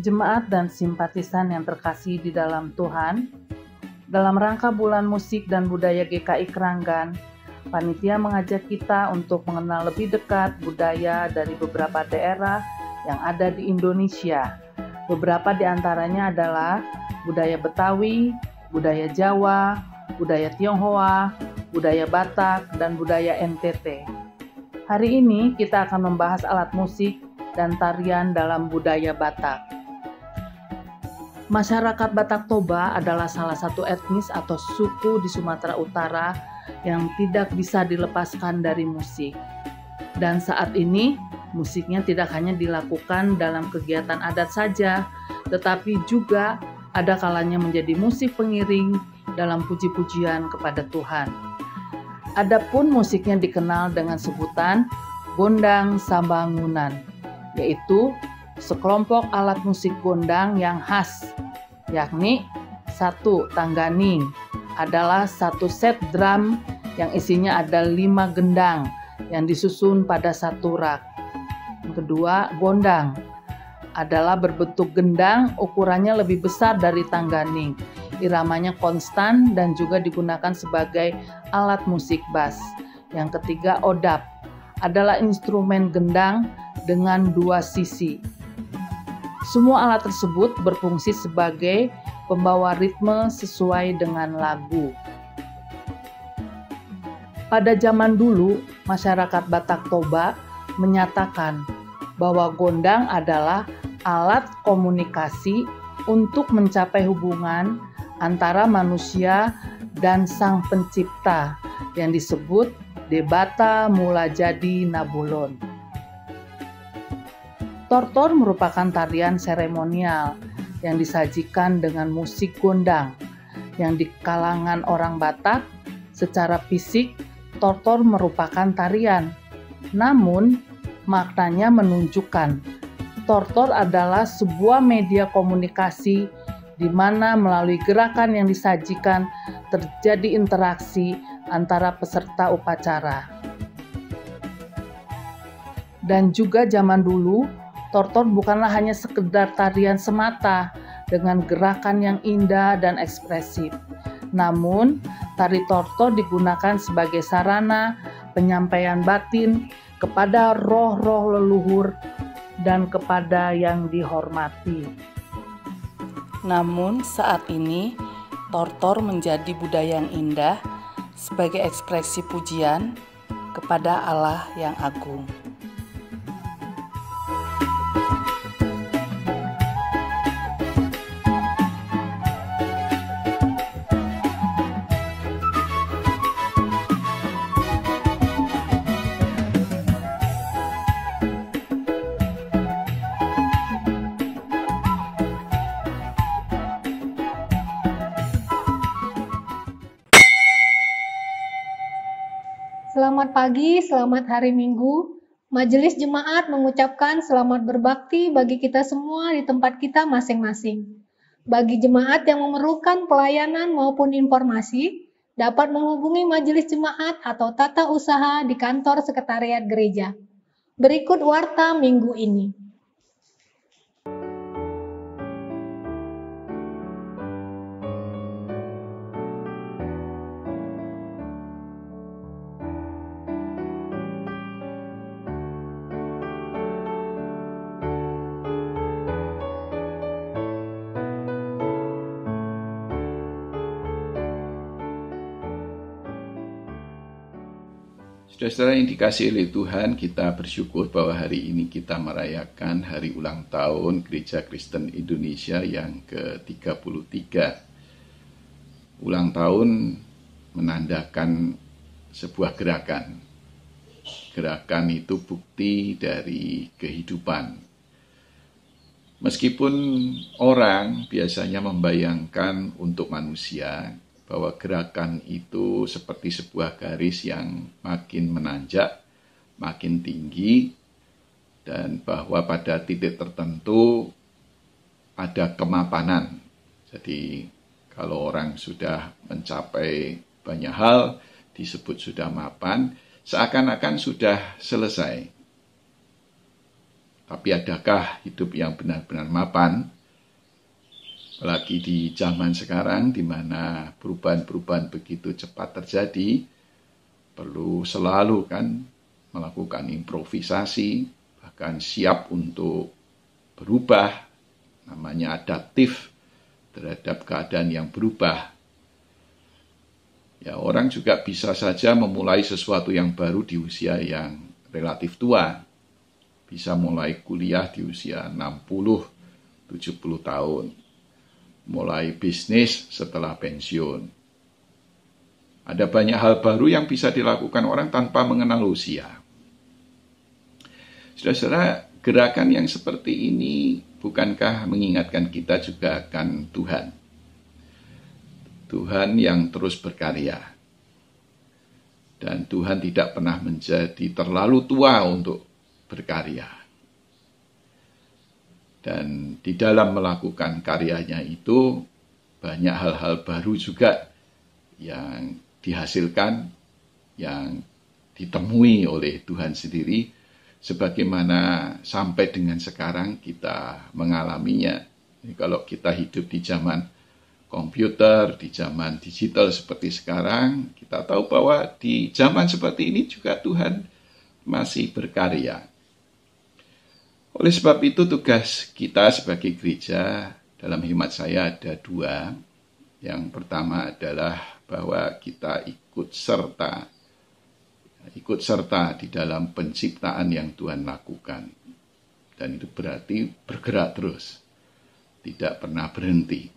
Jemaat dan simpatisan yang terkasih di dalam Tuhan, dalam rangka Bulan Musik dan Budaya GKI Kranggan, panitia mengajak kita untuk mengenal lebih dekat budaya dari beberapa daerah yang ada di Indonesia. Beberapa di antaranya adalah budaya Betawi, budaya Jawa, budaya Tionghoa, budaya Batak, dan budaya NTT. Hari ini kita akan membahas alat musik dan tarian dalam budaya Batak. Masyarakat Batak Toba adalah salah satu etnis atau suku di Sumatera Utara yang tidak bisa dilepaskan dari musik. Dan saat ini, musiknya tidak hanya dilakukan dalam kegiatan adat saja, tetapi juga ada kalanya menjadi musik pengiring dalam puji-pujian kepada Tuhan. Adapun musiknya dikenal dengan sebutan gondang sambangunan, yaitu sekelompok alat musik gondang yang khas, yakni 1. Tangganing adalah satu set drum yang isinya ada 5 gendang yang disusun pada satu rak. Yang kedua, gondang adalah berbentuk gendang, ukurannya lebih besar dari tangganing. Iramanya konstan dan juga digunakan sebagai alat musik bass. Yang ketiga, odap adalah instrumen gendang dengan 2 sisi. Semua alat tersebut berfungsi sebagai pembawa ritme sesuai dengan lagu. Pada zaman dulu, masyarakat Batak Toba menyatakan bahwa gondang adalah alat komunikasi untuk mencapai hubungan antara manusia dan Sang Pencipta yang disebut Debata Mulajadi Nabulon. Tortor merupakan tarian seremonial yang disajikan dengan musik gondang yang di kalangan orang Batak secara fisik tortor merupakan tarian. Namun maknanya menunjukkan tortor adalah sebuah media komunikasi di mana melalui gerakan yang disajikan terjadi interaksi antara peserta upacara. Dan juga zaman dulu, tortor bukanlah hanya sekedar tarian semata dengan gerakan yang indah dan ekspresif. Namun, tari tortor digunakan sebagai sarana penyampaian batin kepada roh-roh leluhur dan kepada yang dihormati. Namun, saat ini, tortor menjadi budaya yang indah sebagai ekspresi pujian kepada Allah yang agung. Selamat pagi, selamat hari Minggu. Majelis Jemaat mengucapkan selamat berbakti bagi kita semua di tempat kita masing-masing. Bagi jemaat yang memerlukan pelayanan maupun informasi, dapat menghubungi Majelis Jemaat atau tata usaha di kantor sekretariat gereja. Berikut warta minggu ini. Saudara-saudara yang dikasihi oleh Tuhan, kita bersyukur bahwa hari ini kita merayakan hari ulang tahun Gereja Kristen Indonesia yang ke-33. Ulang tahun menandakan sebuah gerakan. Gerakan itu bukti dari kehidupan. Meskipun orang biasanya membayangkan untuk manusia bahwa gerakan itu seperti sebuah garis yang makin menanjak, makin tinggi, dan bahwa pada titik tertentu ada kemapanan. Jadi kalau orang sudah mencapai banyak hal, disebut sudah mapan, seakan-akan sudah selesai. Tapi adakah hidup yang benar-benar mapan? Apalagi di zaman sekarang di mana perubahan-perubahan begitu cepat terjadi, perlu selalu kan melakukan improvisasi, bahkan siap untuk berubah, namanya adaptif terhadap keadaan yang berubah. Ya, orang juga bisa saja memulai sesuatu yang baru di usia yang relatif tua. Bisa mulai kuliah di usia 60-70 tahun. Mulai bisnis setelah pensiun. Ada banyak hal baru yang bisa dilakukan orang tanpa mengenal usia. Saudara-saudara, gerakan yang seperti ini bukankah mengingatkan kita juga akan Tuhan? Tuhan yang terus berkarya. Dan Tuhan tidak pernah menjadi terlalu tua untuk berkarya. Dan di dalam melakukan karyanya itu banyak hal-hal baru juga yang dihasilkan, yang ditemui oleh Tuhan sendiri, sebagaimana sampai dengan sekarang kita mengalaminya. Jadi kalau kita hidup di zaman komputer, di zaman digital seperti sekarang, kita tahu bahwa di zaman seperti ini juga Tuhan masih berkarya. Oleh sebab itu tugas kita sebagai gereja dalam hemat saya ada dua. Yang pertama adalah bahwa kita ikut serta di dalam penciptaan yang Tuhan lakukan. Dan itu berarti bergerak terus, tidak pernah berhenti.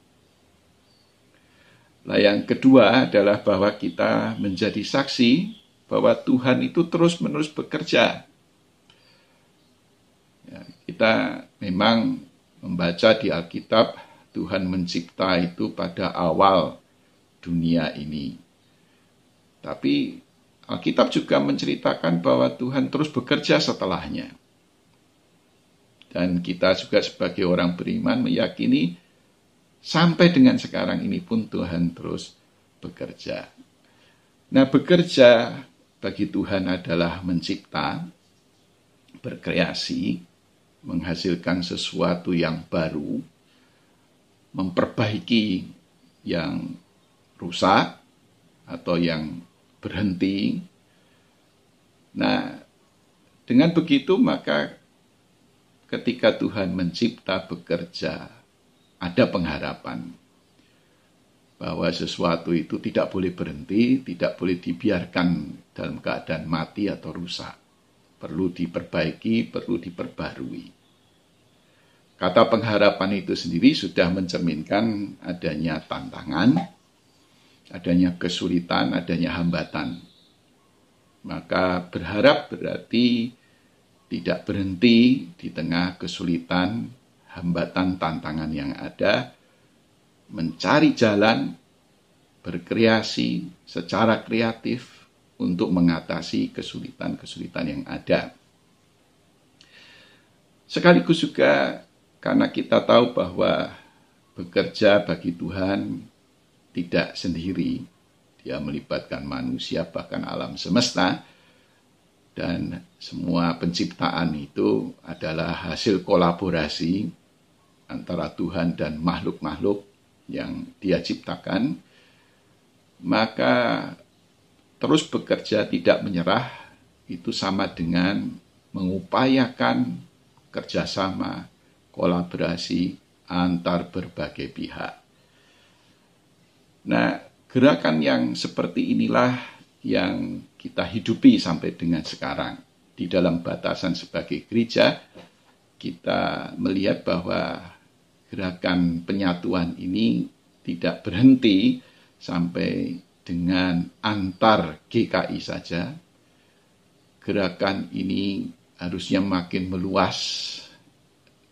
Nah, yang kedua adalah bahwa kita menjadi saksi bahwa Tuhan itu terus-menerus bekerja. Ya, kita memang membaca di Alkitab, Tuhan mencipta itu pada awal dunia ini. Tapi Alkitab juga menceritakan bahwa Tuhan terus bekerja setelahnya. Dan kita juga sebagai orang beriman meyakini sampai dengan sekarang ini pun Tuhan terus bekerja. Nah, bekerja bagi Tuhan adalah mencipta, berkreasi, menghasilkan sesuatu yang baru, memperbaiki yang rusak atau yang berhenti. Nah, dengan begitu maka ketika Tuhan mencipta, bekerja, ada pengharapan bahwa sesuatu itu tidak boleh berhenti, tidak boleh dibiarkan dalam keadaan mati atau rusak. Perlu diperbaiki, perlu diperbarui. Kata pengharapan itu sendiri sudah mencerminkan adanya tantangan, adanya kesulitan, adanya hambatan. Maka berharap berarti tidak berhenti di tengah kesulitan, hambatan, tantangan yang ada, mencari jalan, berkreasi secara kreatif untuk mengatasi kesulitan-kesulitan yang ada. Sekaligus juga karena kita tahu bahwa bekerja bagi Tuhan tidak sendiri. Dia melibatkan manusia, bahkan alam semesta. Dan semua penciptaan itu adalah hasil kolaborasi antara Tuhan dan makhluk-makhluk yang Dia ciptakan. Maka terus bekerja tidak menyerah itu sama dengan mengupayakan kerjasama, kolaborasi antar berbagai pihak. Nah, gerakan yang seperti inilah yang kita hidupi sampai dengan sekarang. Di dalam batasan sebagai gereja, kita melihat bahwa gerakan penyatuan ini tidak berhenti sampai dengan antar GKI saja. Gerakan ini harusnya makin meluas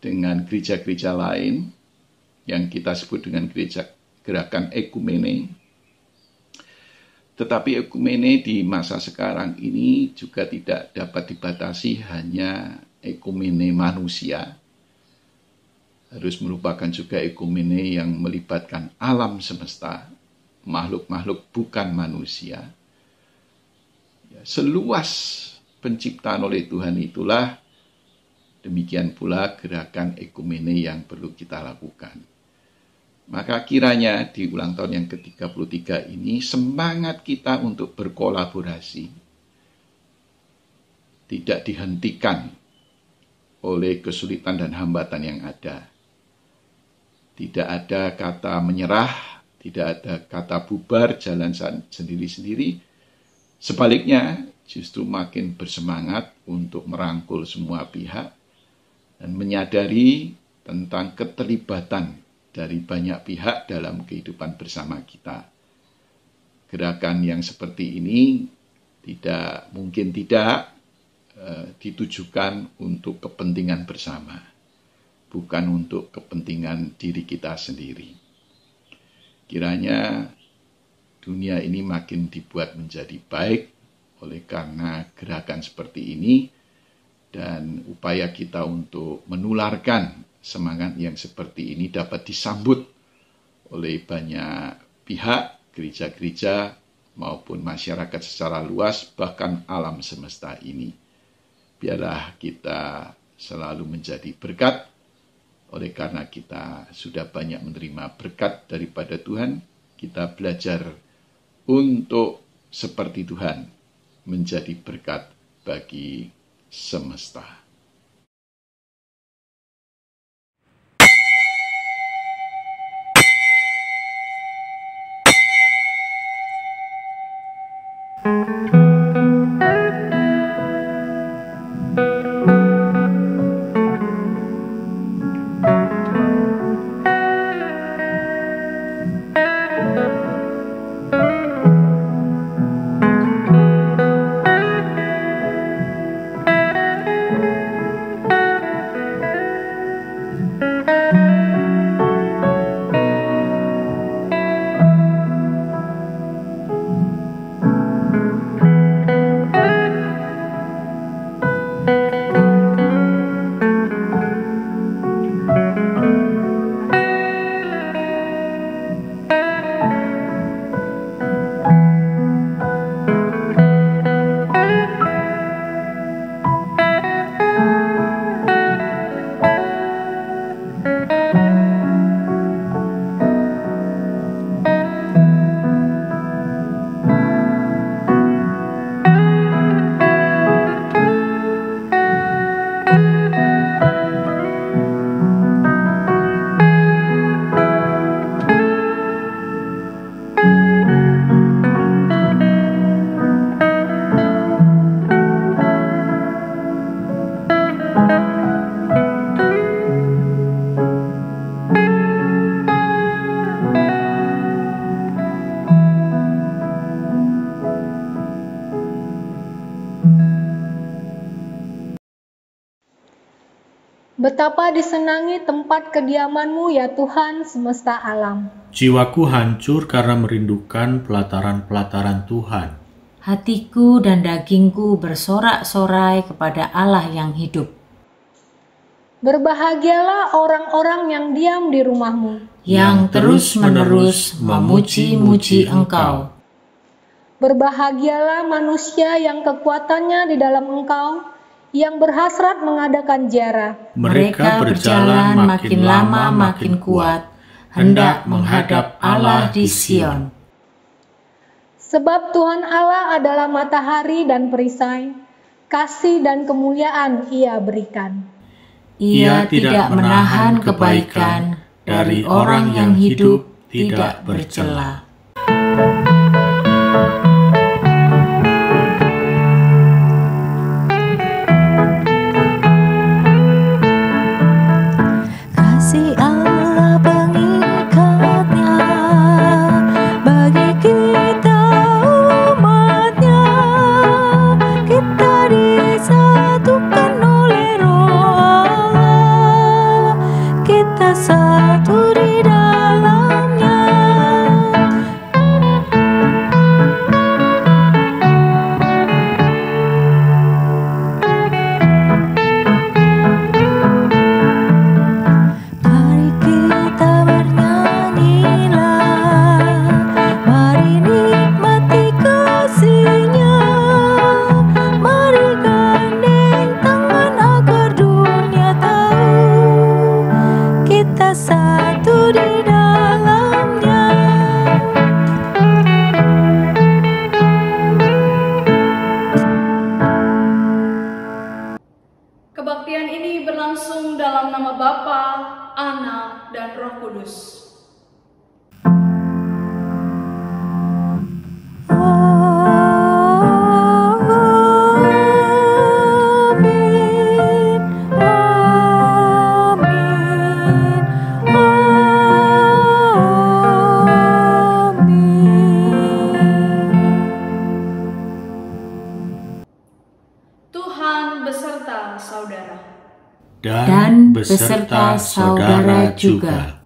dengan gereja-gereja lain yang kita sebut dengan gerakan ekumene. Tetapi ekumene di masa sekarang ini juga tidak dapat dibatasi hanya ekumene manusia. Harus merupakan juga ekumene yang melibatkan alam semesta, makhluk-makhluk bukan manusia. Seluas penciptaan oleh Tuhan itulah Demikian pula gerakan ekumene yang perlu kita lakukan. Maka kiranya di ulang tahun yang ke-33 ini semangat kita untuk berkolaborasi tidak dihentikan oleh kesulitan dan hambatan yang ada. Tidak ada kata menyerah, tidak ada kata bubar, jalan sendiri-sendiri. Sebaliknya, justru makin bersemangat untuk merangkul semua pihak dan menyadari tentang keterlibatan dari banyak pihak dalam kehidupan bersama kita. Gerakan yang seperti ini mungkin tidak ditujukan untuk kepentingan bersama, bukan untuk kepentingan diri kita sendiri. Kiranya dunia ini makin dibuat menjadi baik oleh karena gerakan seperti ini, dan upaya kita untuk menularkan semangat yang seperti ini dapat disambut oleh banyak pihak, gereja-gereja maupun masyarakat secara luas, bahkan alam semesta ini. Biarlah kita selalu menjadi berkat, oleh karena kita sudah banyak menerima berkat daripada Tuhan, kita belajar untuk seperti Tuhan, menjadi berkat bagi semesta. Betapa disenangi tempat kediaman-Mu ya Tuhan semesta alam. Jiwaku hancur karena merindukan pelataran-pelataran Tuhan. Hatiku dan dagingku bersorak-sorai kepada Allah yang hidup. Berbahagialah orang-orang yang diam di rumah-Mu, yang terus-menerus memuji-muji Engkau. Berbahagialah manusia yang kekuatannya di dalam Engkau, yang berhasrat mengadakan ziarah. Mereka berjalan makin lama makin kuat, hendak menghadap Allah di Sion. Sebab Tuhan Allah adalah matahari dan perisai, kasih dan kemuliaan Ia berikan. Ia tidak menahan kebaikan dari orang yang hidup tidak bercela. Mari gandeng tangan agar dunia satu di dalamnya. Kebaktian ini berlangsung dalam nama Bapa, Anak, dan Roh Kudus. Tuhan beserta saudara. Dan beserta saudara juga.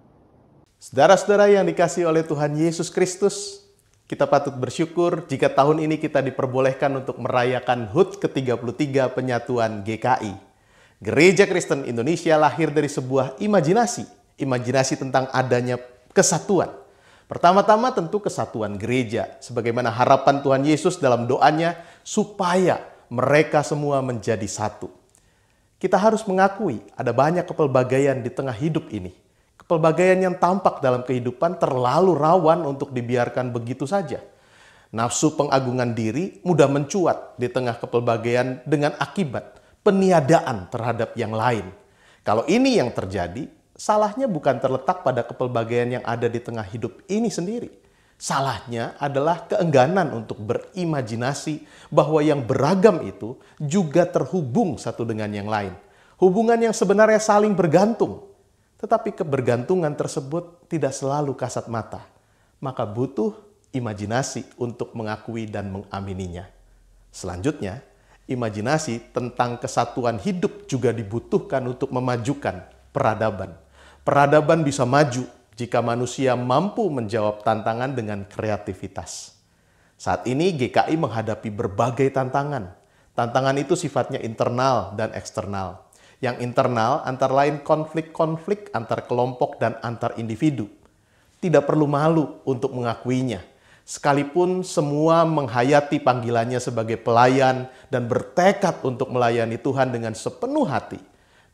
Saudara-saudara yang dikasihi oleh Tuhan Yesus Kristus, kita patut bersyukur jika tahun ini kita diperbolehkan untuk merayakan HUT ke-33 penyatuan GKI. Gereja Kristen Indonesia lahir dari sebuah imajinasi tentang adanya kesatuan. Pertama-tama tentu kesatuan gereja, sebagaimana harapan Tuhan Yesus dalam doanya supaya mereka semua menjadi satu. Kita harus mengakui ada banyak kepelbagaian di tengah hidup ini. Kepelbagaian yang tampak dalam kehidupan terlalu rawan untuk dibiarkan begitu saja. Nafsu pengagungan diri mudah mencuat di tengah kepelbagaian dengan akibat peniadaan terhadap yang lain. Kalau ini yang terjadi, salahnya bukan terletak pada kepelbagaian yang ada di tengah hidup ini sendiri. Salahnya adalah keengganan untuk berimajinasi bahwa yang beragam itu juga terhubung satu dengan yang lain. Hubungan yang sebenarnya saling bergantung. Tetapi kebergantungan tersebut tidak selalu kasat mata. Maka butuh imajinasi untuk mengakui dan mengamininya. Selanjutnya, imajinasi tentang kesatuan hidup juga dibutuhkan untuk memajukan peradaban. Peradaban bisa maju jika manusia mampu menjawab tantangan dengan kreativitas. Saat ini GKI menghadapi berbagai tantangan. Tantangan itu sifatnya internal dan eksternal. Yang internal antara lain konflik-konflik antar kelompok dan antar individu. Tidak perlu malu untuk mengakuinya. Sekalipun semua menghayati panggilannya sebagai pelayan dan bertekad untuk melayani Tuhan dengan sepenuh hati.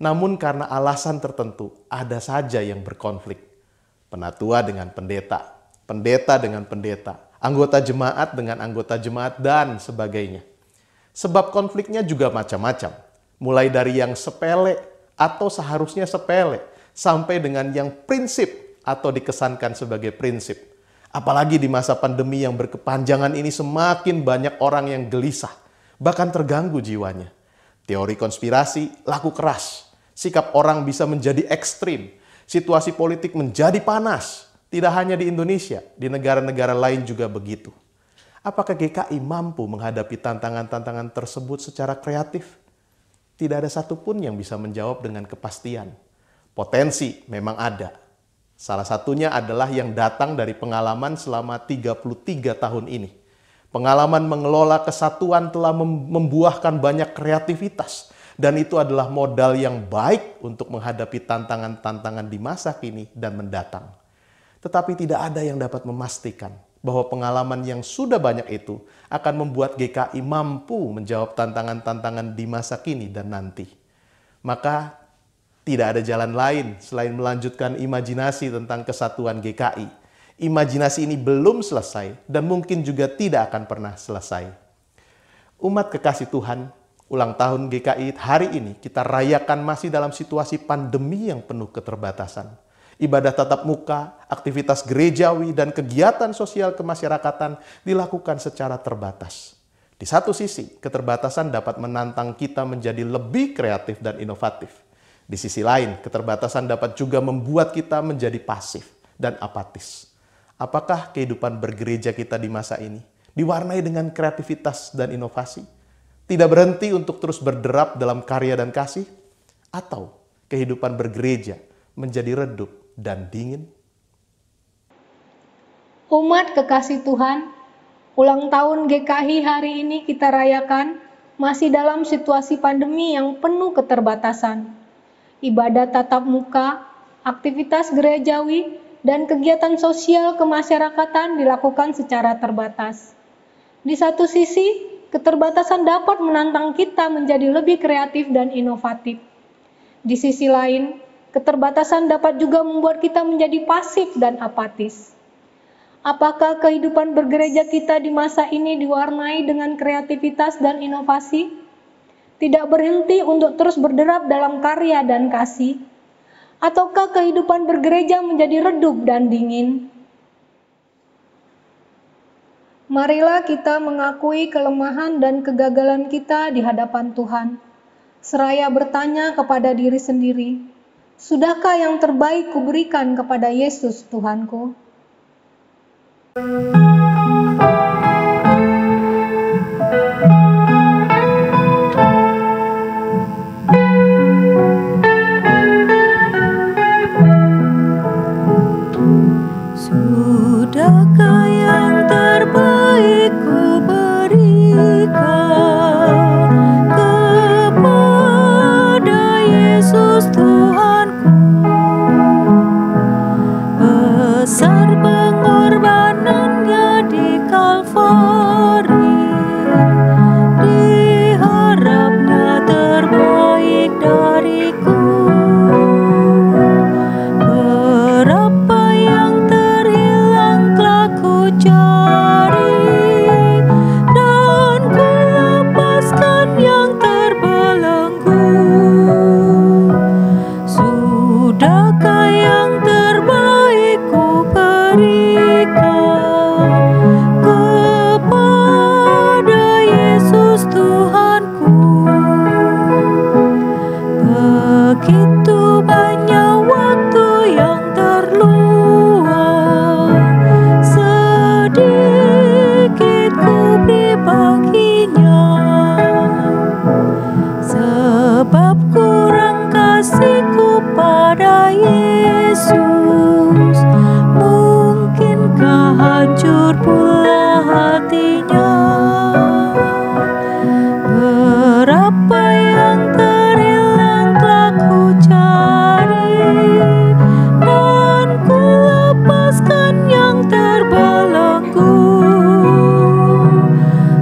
Namun karena alasan tertentu ada saja yang berkonflik. Penatua dengan pendeta, pendeta dengan pendeta, anggota jemaat dengan anggota jemaat, dan sebagainya. Sebab konfliknya juga macam-macam. Mulai dari yang sepele atau seharusnya sepele, sampai dengan yang prinsip atau dikesankan sebagai prinsip. Apalagi di masa pandemi yang berkepanjangan ini semakin banyak orang yang gelisah, bahkan terganggu jiwanya. Teori konspirasi laku keras, sikap orang bisa menjadi ekstrim, situasi politik menjadi panas. Tidak hanya di Indonesia, di negara-negara lain juga begitu. Apakah GKI mampu menghadapi tantangan-tantangan tersebut secara kreatif? Tidak ada satupun yang bisa menjawab dengan kepastian. Potensi memang ada. Salah satunya adalah yang datang dari pengalaman selama 33 tahun ini. Pengalaman mengelola kesatuan telah membuahkan banyak kreativitas. Dan itu adalah modal yang baik untuk menghadapi tantangan-tantangan di masa kini dan mendatang. Tetapi tidak ada yang dapat memastikan bahwa pengalaman yang sudah banyak itu akan membuat GKI mampu menjawab tantangan-tantangan di masa kini dan nanti. Maka tidak ada jalan lain selain melanjutkan imajinasi tentang kesatuan GKI. Imajinasi ini belum selesai dan mungkin juga tidak akan pernah selesai. Umat kekasih Tuhan, ulang tahun GKI hari ini kita rayakan masih dalam situasi pandemi yang penuh keterbatasan. Ibadah tatap muka, aktivitas gerejawi, dan kegiatan sosial kemasyarakatan dilakukan secara terbatas. Di satu sisi, keterbatasan dapat menantang kita menjadi lebih kreatif dan inovatif. Di sisi lain, keterbatasan dapat juga membuat kita menjadi pasif dan apatis. Apakah kehidupan bergereja kita di masa ini diwarnai dengan kreativitas dan inovasi? Tidak berhenti untuk terus berderap dalam karya dan kasih? Atau kehidupan bergereja menjadi redup dan dingin? Umat kekasih Tuhan, ulang tahun GKI hari ini kita rayakan masih dalam situasi pandemi yang penuh keterbatasan. Ibadah tatap muka, aktivitas gerejawi, dan kegiatan sosial kemasyarakatan dilakukan secara terbatas. Di satu sisi, keterbatasan dapat menantang kita menjadi lebih kreatif dan inovatif. Di sisi lain, Keterbatasan dapat juga membuat kita menjadi pasif dan apatis. Apakah kehidupan bergereja kita di masa ini diwarnai dengan kreativitas dan inovasi? Tidak berhenti untuk terus berderap dalam karya dan kasih? Ataukah kehidupan bergereja menjadi redup dan dingin? Marilah kita mengakui kelemahan dan kegagalan kita di hadapan Tuhan, seraya bertanya kepada diri sendiri, sudahkah yang terbaik kuberikan kepada Yesus Tuhanku? Sudahkah yang terbaik ku berikan kepada Yesus Tuhanku? Besar pengorbanannya di Kalvari, diharapnya terbaik dariku. Berapa yang terhilang telah ku cari, dan ku lepaskan yang terbelenggu. Sudahkah yang terbaik ku berikan kepada Yesus Tuhanku? Begitu banyak waktu yang terluang, sedikit ku beri baginya. Sebab kurang kasihku pada Yesus, mungkinkah hancur pula hatinya? Berapa yang terhilang telah ku cari, dan ku lepaskan yang terbelenggu.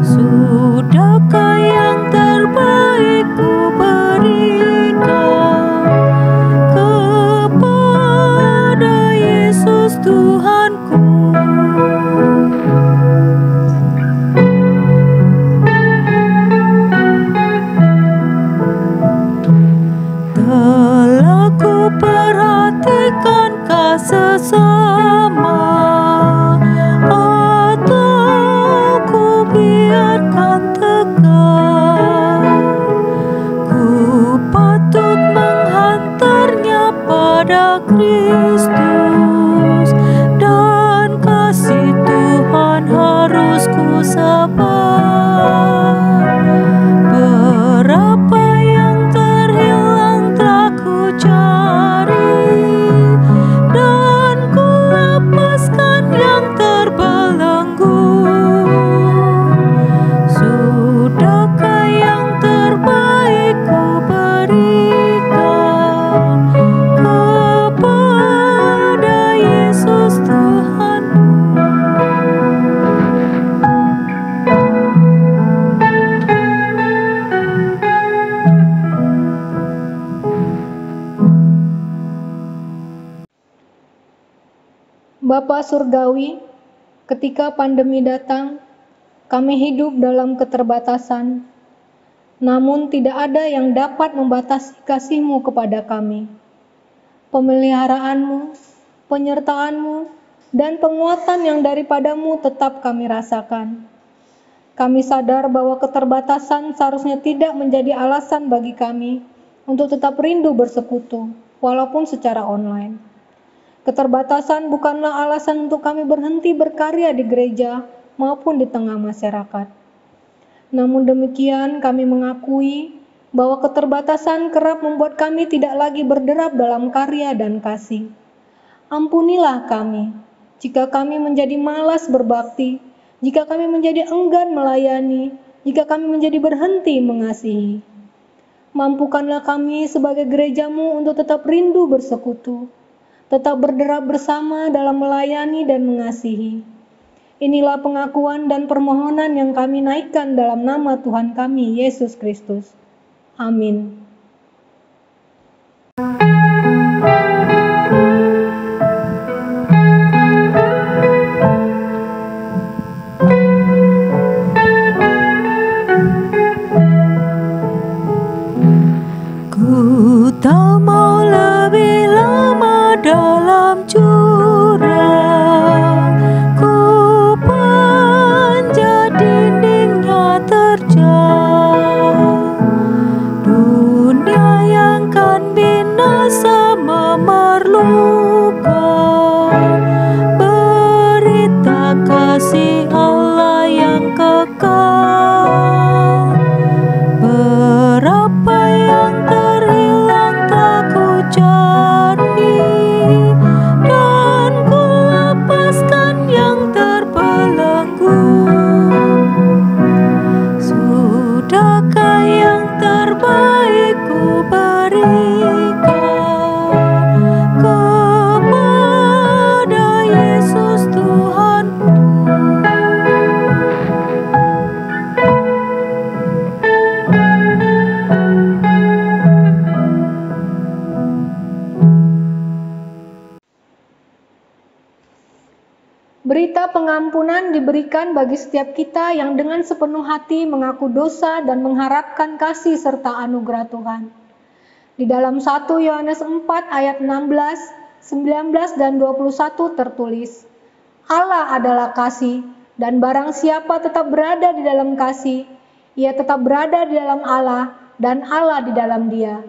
Sudahkah yang terbaik ku berikan kepada Yesus Tuhanku? Telah ku perhatikan sesama, atau ku biarkan tegar? Ku patut menghantarnya pada Kristus, dan kasih Tuhan harus ku sabar. Berapa yang terhilang telah ku cari, dan ku lepaskan yang terbelenggu. Sudahkah yang terbaik ku berikan kepada Yesus Tuhanku? Bapa Surgawi, ketika pandemi datang, kami hidup dalam keterbatasan, namun tidak ada yang dapat membatasi kasih-Mu kepada kami. Pemeliharaanmu, penyertaanmu, dan penguatan yang daripadamu tetap kami rasakan. Kami sadar bahwa keterbatasan seharusnya tidak menjadi alasan bagi kami untuk tetap rindu bersekutu, walaupun secara online. Keterbatasan bukanlah alasan untuk kami berhenti berkarya di gereja maupun di tengah masyarakat. Namun demikian, kami mengakui bahwa keterbatasan kerap membuat kami tidak lagi berderap dalam karya dan kasih. Ampunilah kami jika kami menjadi malas berbakti, jika kami menjadi enggan melayani, jika kami menjadi berhenti mengasihi. Mampukanlah kami sebagai gereja-Mu untuk tetap rindu bersekutu, tetap berderap bersama dalam melayani dan mengasihi. Inilah pengakuan dan permohonan yang kami naikkan dalam nama Tuhan kami, Yesus Kristus. Amin. tak mau lebih lama dalam jurang, ku panjat dindingnya terjang. Dunia yang kan binasa memerlukan berita kasih Allah yang kekal. Berapa yang terhilang telah ku cari, dan ku lepaskan yang terbelenggu. Sudahkah yang terbaik ku berikan kepada Yesus Tuhanku? Berita pengampunan diberikan bagi setiap kita yang dengan sepenuh hati mengaku dosa dan mengharapkan kasih serta anugerah Tuhan. Di dalam 1 Yohanes 4 ayat 16, 19 dan 21 tertulis, Allah adalah kasih, dan barang siapa tetap berada di dalam kasih, ia tetap berada di dalam Allah dan Allah di dalam dia.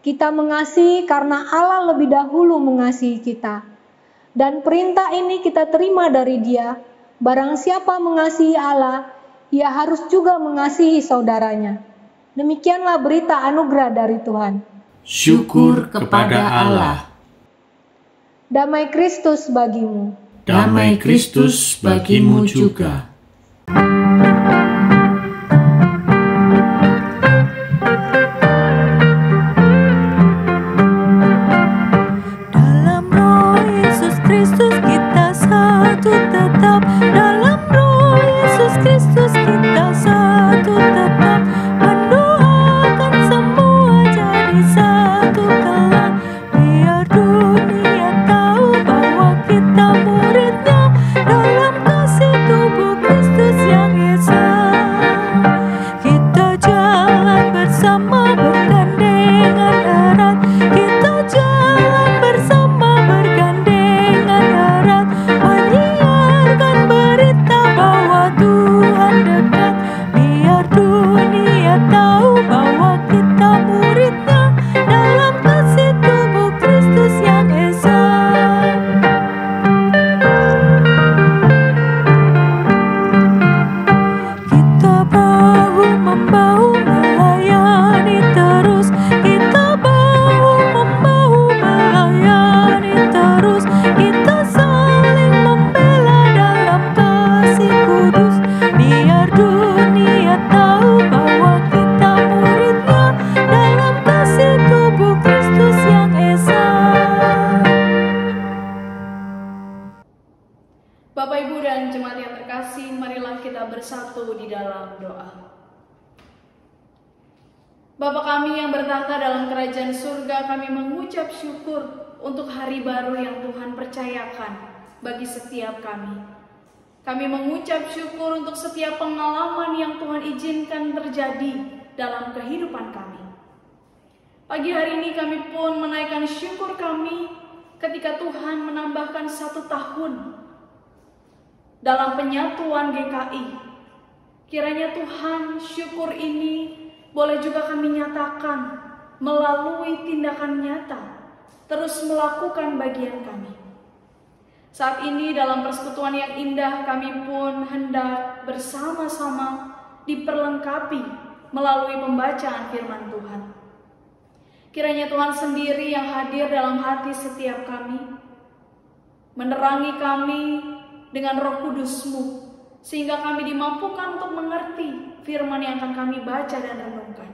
Kita mengasihi karena Allah lebih dahulu mengasihi kita. Dan perintah ini kita terima dari Dia, barang siapa mengasihi Allah, ia harus juga mengasihi saudaranya. Demikianlah berita anugerah dari Tuhan. Syukur kepada Allah. Damai Kristus bagimu. Damai Kristus bagimu juga. Dalam Roh Yesus Kristus kita satu tetap. Dalam Roh Yesus Kristus kita satu tetap. Mendoakan semua jadi satu kelak. Biar dunia tahu bahwa kita muridnya. Dalam kasih tubuh Kristus yang esa, kita jalan bersama bergandengan erat. Kita jalan bersama bergandengan erat, menyiarkan berita bahwa Tuhan dekat. Biar dunia tahu bahwa kita muridnya. Dalam kasih tubuh Kristus yang esa. Kita bahu-membahu melayani terus. Kita bahu-membahu melayani terus. Kita saling membela dalam kasih kudus. Biar dunia tahu bahwa kita muridnya. Dalam kasih tubuh Kristus yang esa. Bapak, Ibu, dan jemaat yang terkasih, marilah kita bersatu di dalam doa. Bapa kami yang bertata dalam kerajaan surga, kami mengucap syukur untuk hari baru yang Tuhan percayakan bagi setiap kami. Kami mengucap syukur untuk setiap pengalaman yang Tuhan izinkan terjadi dalam kehidupan kami. Pagi hari ini kami pun menaikkan syukur kami ketika Tuhan menambahkan 1 tahun dalam penyatuan GKI. Kiranya Tuhan, syukur ini boleh juga kami nyatakan melalui tindakan nyata, terus melakukan bagian kami. Saat ini dalam persekutuan yang indah, kami pun hendak bersama-sama diperlengkapi melalui pembacaan firman Tuhan. Kiranya Tuhan sendiri yang hadir dalam hati setiap kami, menerangi kami dengan Roh Kudus-Mu, sehingga kami dimampukan untuk mengerti firman yang akan kami baca dan renungkan.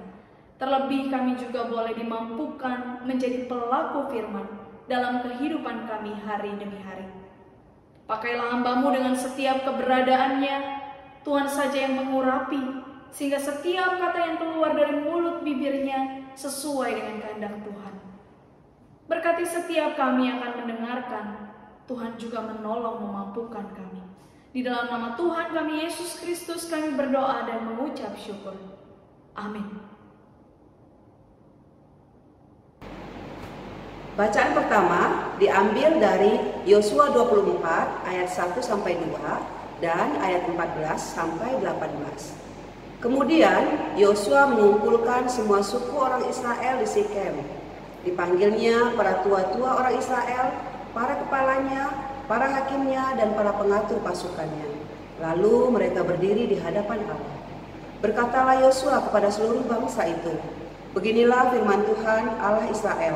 Terlebih kami juga boleh dimampukan menjadi pelaku firman dalam kehidupan kami hari demi hari. Pakailah hamba-Mu dengan setiap keberadaannya, Tuhan saja yang mengurapi, sehingga setiap kata yang keluar dari mulut bibirnya sesuai dengan kehendak Tuhan. Berkati setiap kami yang akan mendengarkan, Tuhan juga menolong memampukan kami. Di dalam nama Tuhan kami Yesus Kristus kami berdoa dan mengucap syukur. Amin. Bacaan pertama diambil dari Yosua 24 ayat 1 sampai 2 dan ayat 14 sampai 18. Kemudian Yosua mengumpulkan semua suku orang Israel di Sikem. Dipanggilnya para tua-tua orang Israel, para kepalanya, para hakimnya, dan para pengatur pasukannya. Lalu mereka berdiri di hadapan Allah. Berkatalah Yosua kepada seluruh bangsa itu, "Beginilah firman Tuhan Allah Israel.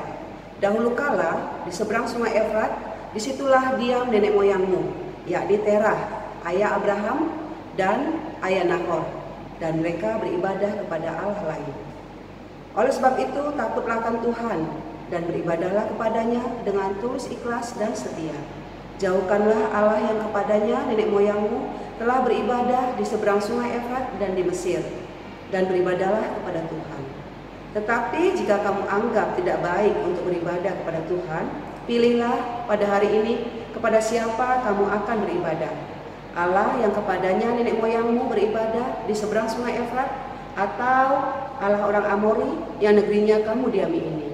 Dahulu kala di seberang sungai Efrat, disitulah diam nenek moyangmu, yakni Terah, ayah Abraham dan ayah Nahor, dan mereka beribadah kepada Allah lain. Oleh sebab itu takutlah akan Tuhan dan beribadahlah kepadanya dengan tulus ikhlas dan setia. Jauhkanlah Allah yang kepadanya nenek moyangmu telah beribadah di seberang sungai Efrat dan di Mesir, dan beribadahlah kepada Tuhan. Tetapi jika kamu anggap tidak baik untuk beribadah kepada Tuhan, pilihlah pada hari ini kepada siapa kamu akan beribadah. Allah yang kepadanya nenek moyangmu beribadah di seberang sungai Efrat, atau Allah orang Amori yang negerinya kamu diami ini.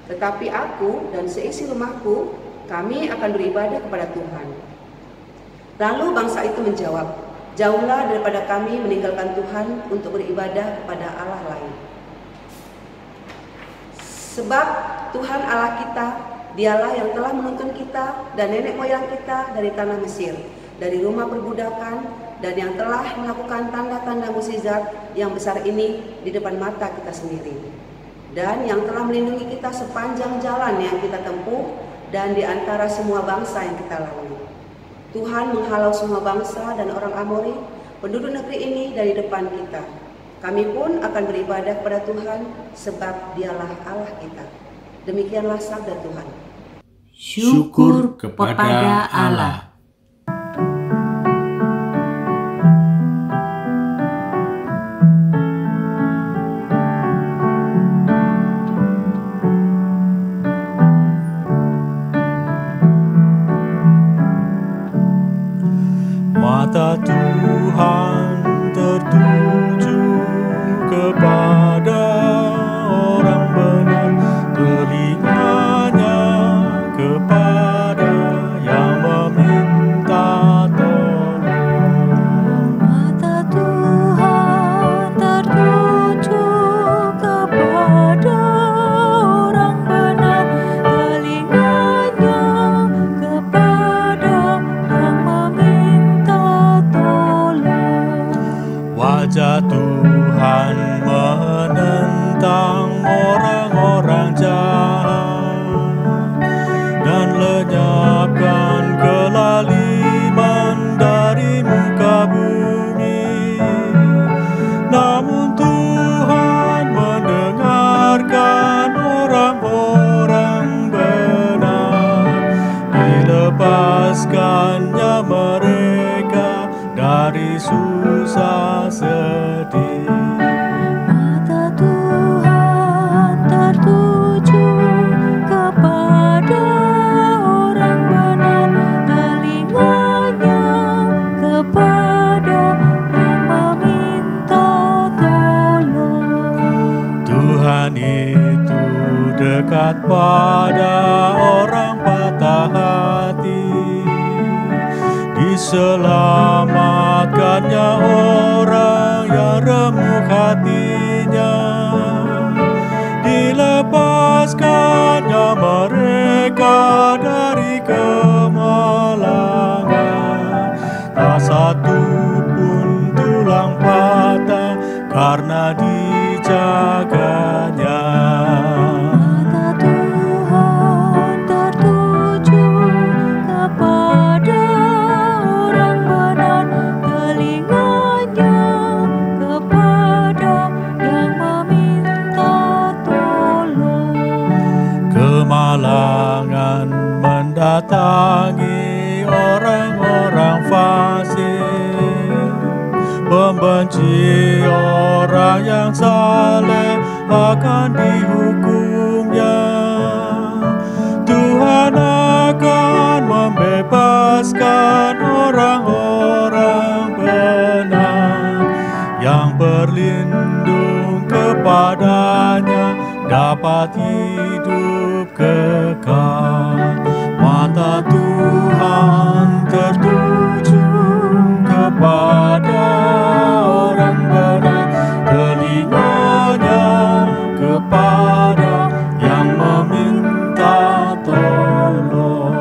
Tetapi aku dan seisi rumahku, kami akan beribadah kepada Tuhan." Lalu bangsa itu menjawab, "Jauhlah daripada kami meninggalkan Tuhan untuk beribadah kepada Allah lain. Sebab Tuhan Allah kita, dialah yang telah menuntun kita dan nenek moyang kita dari tanah Mesir, dari rumah perbudakan, dan yang telah melakukan tanda-tanda mukjizat yang besar ini di depan mata kita sendiri, dan yang telah melindungi kita sepanjang jalan yang kita tempuh dan di antara semua bangsa yang kita lalui. Tuhan menghalau semua bangsa dan orang Amori, penduduk negeri ini, dari depan kita. Kami pun akan beribadah kepada Tuhan, sebab dialah Allah kita." Demikianlah sabda Tuhan. Syukur kepada Allah. Mata Tuhan tertuju kepada orang benar, telinganya kepada yang meminta tolong. Mata Tuhan tertuju kepada orang benar, telinganya kepada yang meminta tolong. Wajah Tuhan menentang orang-orang jahat dan lenyapkan kelaliman dari muka bumi. Namun Tuhan mendengarkan orang-orang benar, dilepaskannya mereka dari susah sedih. Mata Tuhan tertuju kepada orang benar, telinganya kepada yang meminta tolong. Tuhan itu dekat pada orang patah hati, diselamatkannya orang yang remuk hatinya, dilepaskannya mereka dari kemalangan. Tak satu pun tulang patah karena dijaganya. Mata Tuhan tertuju kepada orang benar, telinganya kepada yang meminta tolong. Kemalangan mendatangi orang-orang fasik, pembenci orang yang saleh akan dihukumnya. Tuhan akan membebaskan orang-orang benar yang berlindung kepadanya, dapat tempat hidup kekal. Mata Tuhan tertuju kepada orang benar, telinganya kepada yang meminta tolong.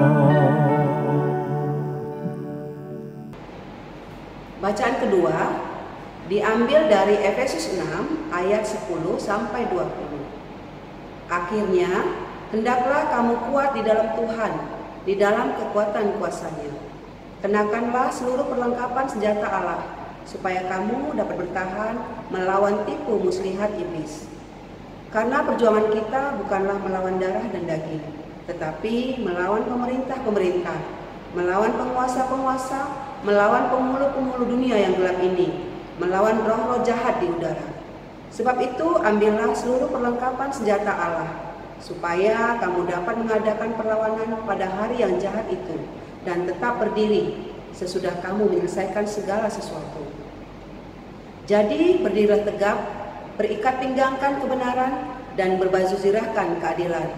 Bacaan kedua diambil dari Efesus 6 ayat 10 sampai 20. Akhirnya, hendaklah kamu kuat di dalam Tuhan, di dalam kekuatan kuasa-Nya. Kenakanlah seluruh perlengkapan senjata Allah, supaya kamu dapat bertahan melawan tipu muslihat iblis. Karena perjuangan kita bukanlah melawan darah dan daging, tetapi melawan pemerintah-pemerintah, melawan penguasa-penguasa, melawan penghulu-penghulu dunia yang gelap ini, melawan roh-roh jahat di udara. Sebab itu ambillah seluruh perlengkapan senjata Allah, supaya kamu dapat mengadakan perlawanan pada hari yang jahat itu, dan tetap berdiri sesudah kamu menyelesaikan segala sesuatu. Jadi berdirilah tegap, berikat pinggangkan kebenaran, dan berbaju zirahkan keadilan.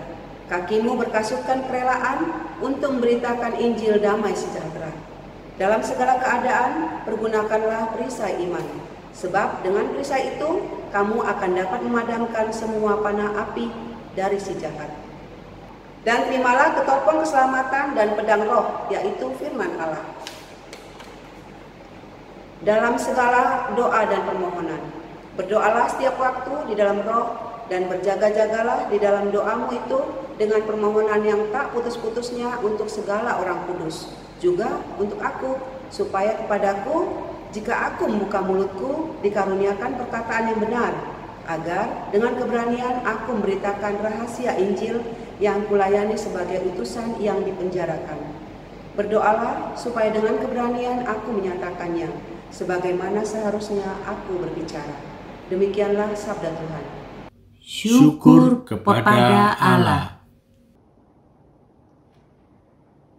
Kakimu berkasutkan kerelaan untuk memberitakan Injil damai sejahtera. Dalam segala keadaan, pergunakanlah perisai iman. Sebab dengan perisai itu, kamu akan dapat memadamkan semua panah api dari si jahat. Dan terimalah ketopong keselamatan dan pedang roh, yaitu firman Allah. Dalam segala doa dan permohonan, berdoalah setiap waktu di dalam roh, dan berjaga-jagalah di dalam doamu itu dengan permohonan yang tak putus-putusnya untuk segala orang kudus, juga untuk aku, supaya kepadaku, jika aku membuka mulutku, dikaruniakan perkataan yang benar, agar dengan keberanian aku memberitakan rahasia Injil yang kulayani sebagai utusan yang dipenjarakan. Berdoalah supaya dengan keberanian aku menyatakannya, sebagaimana seharusnya aku berbicara. Demikianlah sabda Tuhan. Syukur kepada Allah.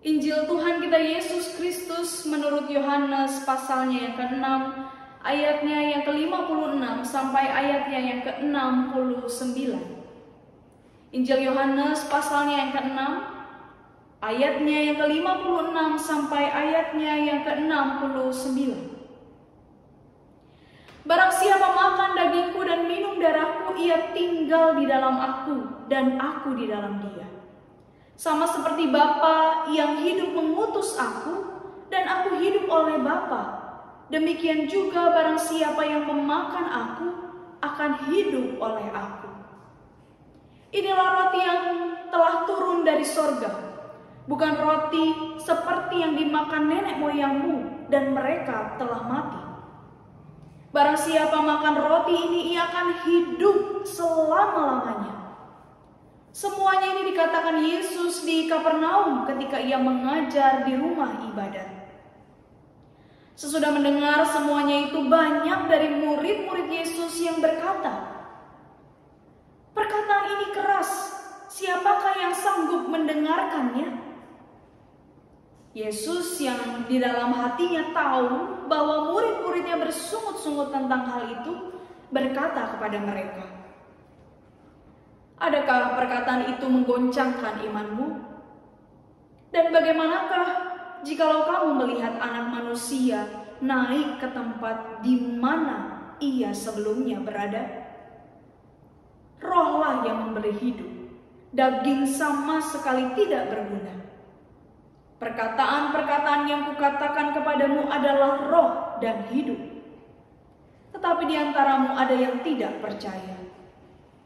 Injil Tuhan kita Yesus Kristus menurut Yohanes pasalnya yang ke-6, ayatnya yang ke-56 sampai ayatnya yang ke-69. Injil Yohanes pasalnya yang ke-6, ayatnya yang ke-56 sampai ayatnya yang ke-69. Barang siapa makan dagingku dan minum darahku, ia tinggal di dalam aku dan aku di dalam dia. Sama seperti Bapa yang hidup mengutus aku dan aku hidup oleh Bapa, demikian juga barang siapa yang memakan aku akan hidup oleh aku. Inilah roti yang telah turun dari sorga, bukan roti seperti yang dimakan nenek moyangmu dan mereka telah mati. Barang siapa makan roti ini, ia akan hidup selama-lamanya. Semuanya ini dikatakan Yesus di Kapernaum ketika ia mengajar di rumah ibadat. Sesudah mendengar semuanya itu, banyak dari murid-murid Yesus yang berkata, "Perkataan ini keras, siapakah yang sanggup mendengarkannya?" Yesus yang di dalam hatinya tahu bahwa murid-muridnya bersungut-sungut tentang hal itu, berkata kepada mereka, "Adakah perkataan itu menggoncangkan imanmu? Dan bagaimanakah jikalau kamu melihat Anak Manusia naik ke tempat di mana ia sebelumnya berada? Rohlah yang memberi hidup, daging sama sekali tidak berguna. Perkataan-perkataan yang kukatakan kepadamu adalah roh dan hidup. Tetapi di antaramu ada yang tidak percaya."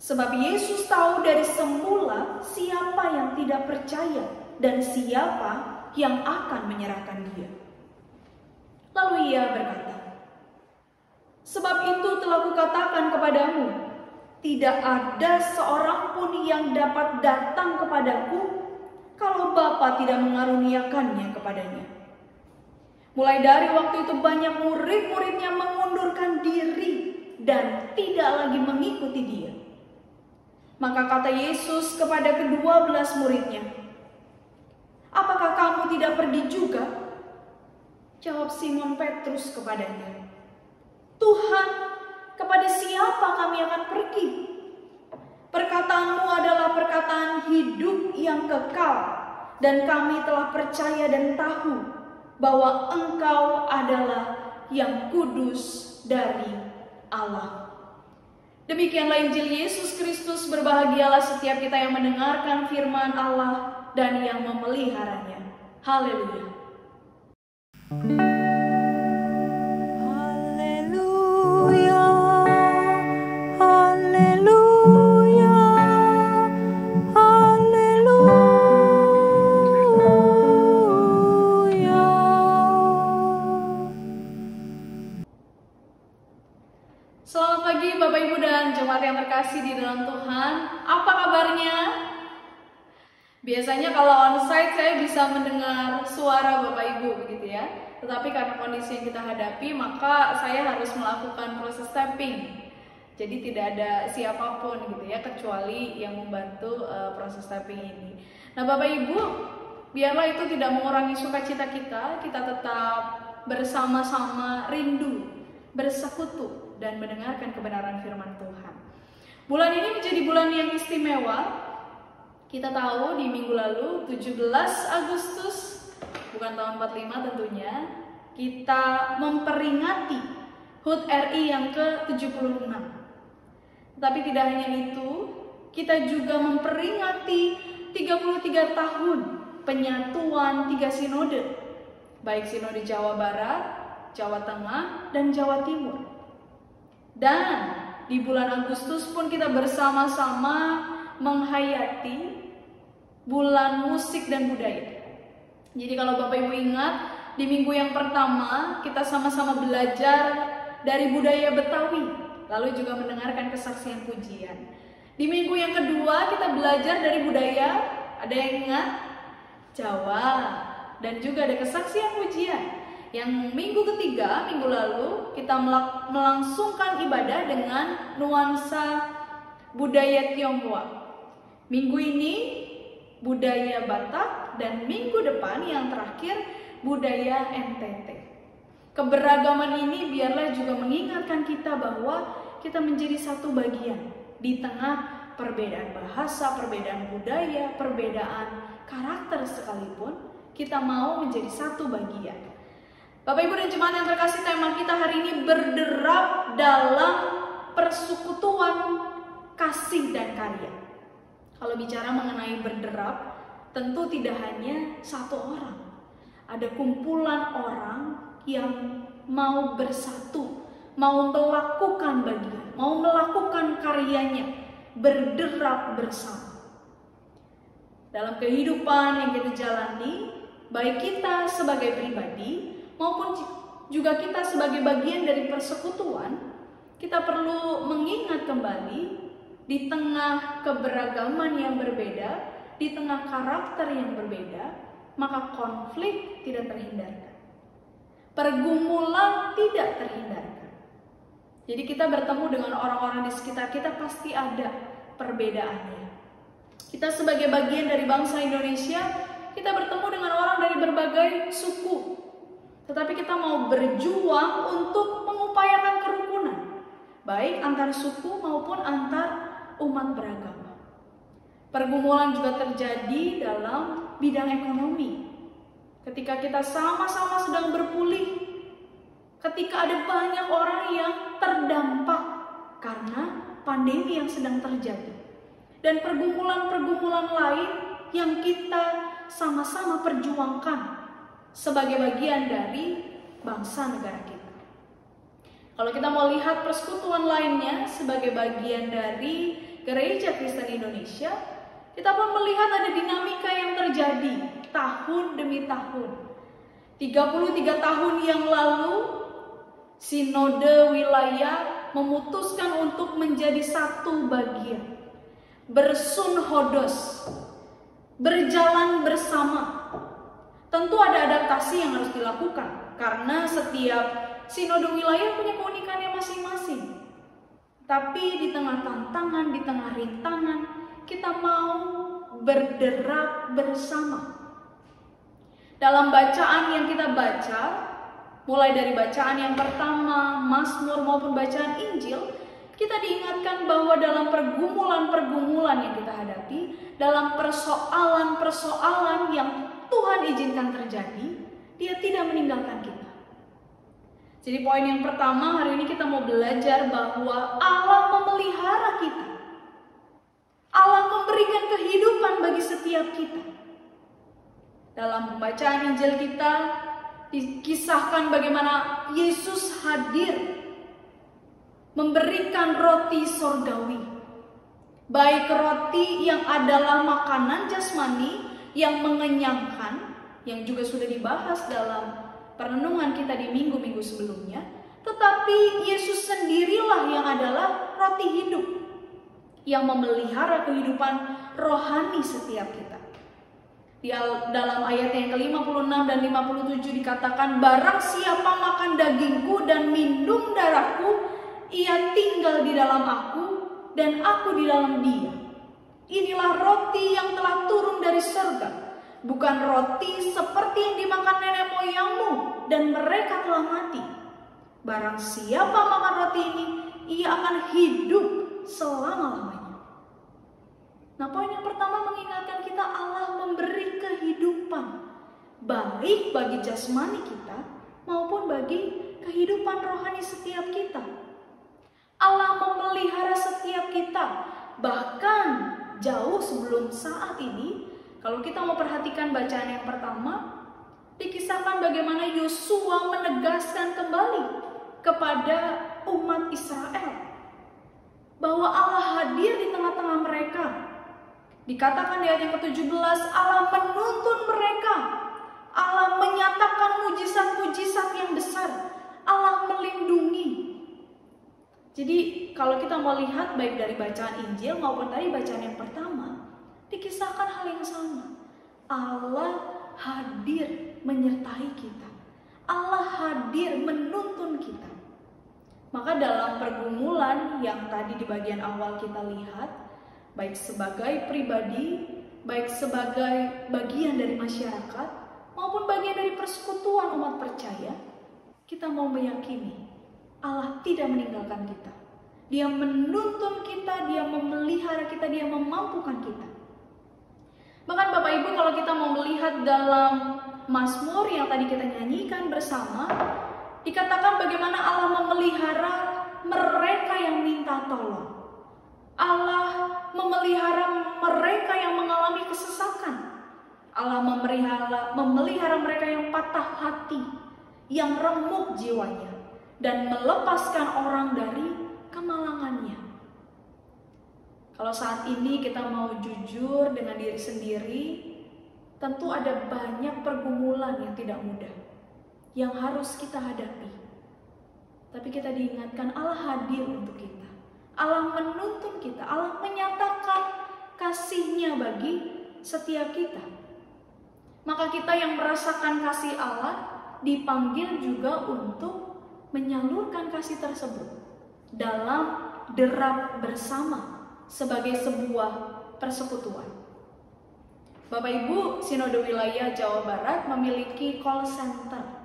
Sebab Yesus tahu dari semula siapa yang tidak percaya dan siapa yang akan menyerahkan dia. Lalu ia berkata, "Sebab itu telah kukatakan kepadamu, tidak ada seorang pun yang dapat datang kepadaku kalau Bapa tidak mengaruniakannya kepadanya." Mulai dari waktu itu banyak murid-muridnya mengundurkan diri dan tidak lagi mengikuti dia. Maka kata Yesus kepada ke-12 muridnya, "Apakah kamu tidak pergi juga?" Jawab Simon Petrus kepadanya, "Tuhan, kepada siapa kami akan pergi? Perkataan-Mu adalah perkataan hidup yang kekal, dan kami telah percaya dan tahu bahwa Engkau adalah yang kudus dari Allah. Demikianlah Injil Yesus Kristus. Berbahagialah setiap kita yang mendengarkan firman Allah dan yang memeliharanya. Haleluya. Haleluya, haleluya, haleluya. Selamat pagi Bapak Ibu dan jemaat yang terkasih di dalam Tuhan. Apa kabarnya? Biasanya kalau onsite saya bisa mendengar suara Bapak Ibu begitu ya. Tetapi karena kondisi yang kita hadapi, maka saya harus melakukan proses tapping. Jadi tidak ada siapapun gitu ya, kecuali yang membantu proses tapping ini. Nah Bapak Ibu, biarlah itu tidak mengurangi sukacita kita tetap bersama-sama rindu, bersekutu, dan mendengarkan kebenaran firman Tuhan. Bulan ini menjadi bulan yang istimewa. Kita tahu di minggu lalu 17 Agustus, bukan tahun 45 tentunya, kita memperingati HUT RI yang ke-76. Tapi tidak hanya itu, kita juga memperingati 33 tahun penyatuan 3 sinode, baik sinode Jawa Barat, Jawa Tengah, dan Jawa Timur. Dan di bulan Agustus pun kita bersama-sama menghayati bulan musik dan budaya. Jadi kalau Bapak Ibu ingat, di minggu yang pertama kita sama-sama belajar dari budaya Betawi, lalu juga mendengarkan kesaksian pujian. Di minggu yang kedua kita belajar dari budaya, ada yang ingat? Jawa, dan juga ada kesaksian pujian. Yang minggu ketiga, minggu lalu, kita melangsungkan ibadah dengan nuansa budaya Tionghoa. Minggu ini budaya Batak, dan minggu depan yang terakhir budaya NTT. Keberagaman ini biarlah juga mengingatkan kita bahwa kita menjadi satu bagian di tengah perbedaan bahasa, perbedaan budaya, perbedaan karakter sekalipun, kita mau menjadi satu bagian. Bapak Ibu dan jemaat yang terkasih, tema kita hari ini berderap dalam persekutuan kasih dan karya. Kalau bicara mengenai berderap, tentu tidak hanya satu orang. Ada kumpulan orang yang mau bersatu, mau melakukan bagian, mau melakukan karyanya, berderap bersama. Dalam kehidupan yang kita jalani, baik kita sebagai pribadi maupun juga kita sebagai bagian dari persekutuan, kita perlu mengingat kembali di tengah keberagaman yang berbeda, di tengah karakter yang berbeda, maka konflik tidak terhindarkan. Pergumulan tidak terhindarkan. Jadi kita bertemu dengan orang-orang di sekitar kita pasti ada perbedaannya. Kita sebagai bagian dari bangsa Indonesia, kita bertemu dengan orang dari berbagai suku. Tetapi kita mau berjuang untuk mengupayakan kerukunan, baik antar suku maupun antar umat beragama. Pergumulan juga terjadi dalam bidang ekonomi. Ketika kita sama-sama sedang berpulih, ketika ada banyak orang yang terdampak karena pandemi yang sedang terjadi, dan pergumulan-pergumulan lain yang kita sama-sama perjuangkan sebagai bagian dari bangsa negara kita. Kalau kita mau lihat persekutuan lainnya sebagai bagian dari Gereja Kristen Indonesia, kita pun melihat ada dinamika yang terjadi tahun demi tahun. 33 tahun yang lalu, Sinode Wilayah memutuskan untuk menjadi satu bagian, bersunhodos, berjalan bersama. Tentu ada adaptasi yang harus dilakukan, karena setiap sinode wilayah punya keunikannya masing-masing. Tapi di tengah tantangan, di tengah rintangan, kita mau berderap bersama. Dalam bacaan yang kita baca, mulai dari bacaan yang pertama, Mazmur maupun bacaan Injil, Kita diingatkan bahwa dalam pergumulan-pergumulan yang kita hadapi, dalam persoalan-persoalan yang Tuhan izinkan terjadi, Dia tidak meninggalkan kita. Jadi poin yang pertama hari ini kita mau belajar bahwa Allah memelihara kita. Allah memberikan kehidupan bagi setiap kita. Dalam pembacaan Injil kita dikisahkan bagaimana Yesus hadir memberikan roti sorgawi. Baik roti yang adalah makanan jasmani yang mengenyangkan, yang juga sudah dibahas dalam perenungan kita di minggu-minggu sebelumnya, tetapi Yesus sendirilah yang adalah roti hidup yang memelihara kehidupan rohani setiap kita. Dalam ayat yang ke-56 dan 57 dikatakan, barang siapa makan dagingku dan minum darahku, ia tinggal di dalam aku dan aku di dalam dia. Inilah roti yang telah turun dari surga, bukan roti seperti yang dimakan nenek moyangmu dan mereka telah mati. Barang siapa makan roti ini, ia akan hidup selama-lamanya. Nah, poin yang pertama mengingatkan kita Allah memberi kehidupan, baik bagi jasmani kita maupun bagi kehidupan rohani setiap kita. Allah memelihara setiap kita, bahkan jauh sebelum saat ini. Kalau kita mau perhatikan bacaan yang pertama, dikisahkan bagaimana Yosua menegaskan kembali kepada umat Israel bahwa Allah hadir di tengah-tengah mereka. Dikatakan di ayat yang ke-17, Allah menuntun mereka, Allah menyatakan mujizat-mujizat yang besar, Allah melindungi. Jadi kalau kita mau lihat baik dari bacaan Injil maupun dari bacaan yang pertama, dikisahkan hal yang sama. Allah hadir menyertai kita. Allah hadir menuntun kita. Maka dalam pergumulan yang tadi di bagian awal kita lihat, baik sebagai pribadi, baik sebagai bagian dari masyarakat, maupun bagian dari persekutuan umat percaya, kita mau meyakini Allah tidak meninggalkan kita. Dia menuntun kita, Dia memelihara kita, Dia memampukan kita. Bahkan Bapak Ibu, kalau kita mau melihat dalam Mazmur yang tadi kita nyanyikan bersama, dikatakan bagaimana Allah memelihara mereka yang minta tolong. Allah memelihara mereka yang mengalami kesesakan. Allah memelihara mereka yang patah hati, yang remuk jiwanya, dan melepaskan orang dari kemalangannya. Kalau saat ini kita mau jujur dengan diri sendiri, tentu ada banyak pergumulan yang tidak mudah yang harus kita hadapi. Tapi kita diingatkan Allah hadir untuk kita. Allah menuntun kita, Allah menyatakan kasih-Nya bagi setiap kita. Maka kita yang merasakan kasih Allah dipanggil juga untuk menyalurkan kasih tersebut dalam derap bersama sebagai sebuah persekutuan. Bapak Ibu, Sinode Wilayah Jawa Barat memiliki call center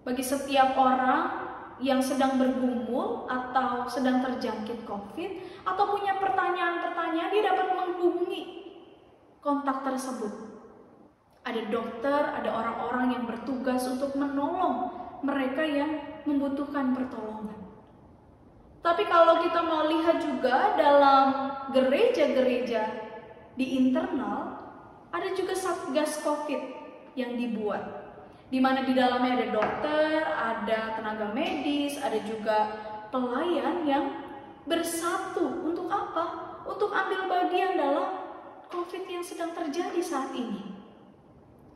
bagi setiap orang yang sedang bergumul atau sedang terjangkit COVID atau punya pertanyaan-pertanyaan, dia dapat menghubungi kontak tersebut. Ada dokter, ada orang-orang yang bertugas untuk menolong mereka yang membutuhkan pertolongan. Tapi kalau kita mau lihat juga dalam gereja-gereja di internal, ada juga Satgas COVID yang dibuat, di mana di dalamnya ada dokter, ada tenaga medis, ada juga pelayan yang bersatu untuk apa? Untuk ambil bagian dalam COVID yang sedang terjadi saat ini.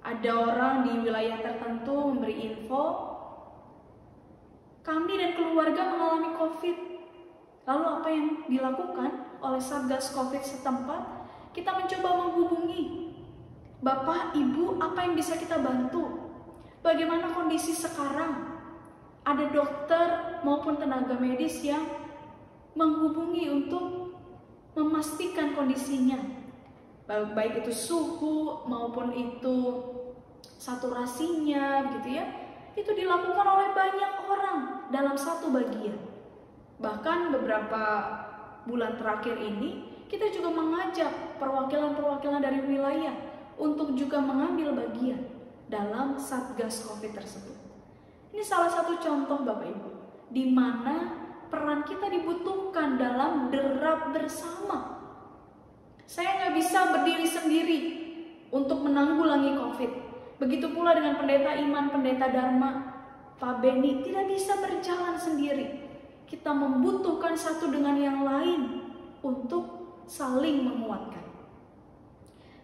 Ada orang di wilayah tertentu memberi info, kami dan keluarga mengalami COVID. Lalu apa yang dilakukan oleh Satgas COVID setempat? Kita mencoba menghubungi, Bapak, Ibu, apa yang bisa kita bantu? Bagaimana kondisi sekarang? Ada dokter maupun tenaga medis yang menghubungi untuk memastikan kondisinya. Baik itu suhu maupun itu saturasinya, gitu ya. Itu dilakukan oleh banyak orang dalam satu bagian. Bahkan beberapa bulan terakhir ini kita juga mengajak perwakilan-perwakilan dari wilayah untuk juga mengambil bagian dalam Satgas COVID tersebut. Ini salah satu contoh Bapak Ibu, di mana peran kita dibutuhkan dalam derap bersama. Saya nggak bisa berdiri sendiri untuk menanggulangi COVID. Begitu pula dengan pendeta Iman, pendeta Dharma, Pak Beni, tidak bisa berjalan sendiri. Kita membutuhkan satu dengan yang lain untuk saling menguatkan.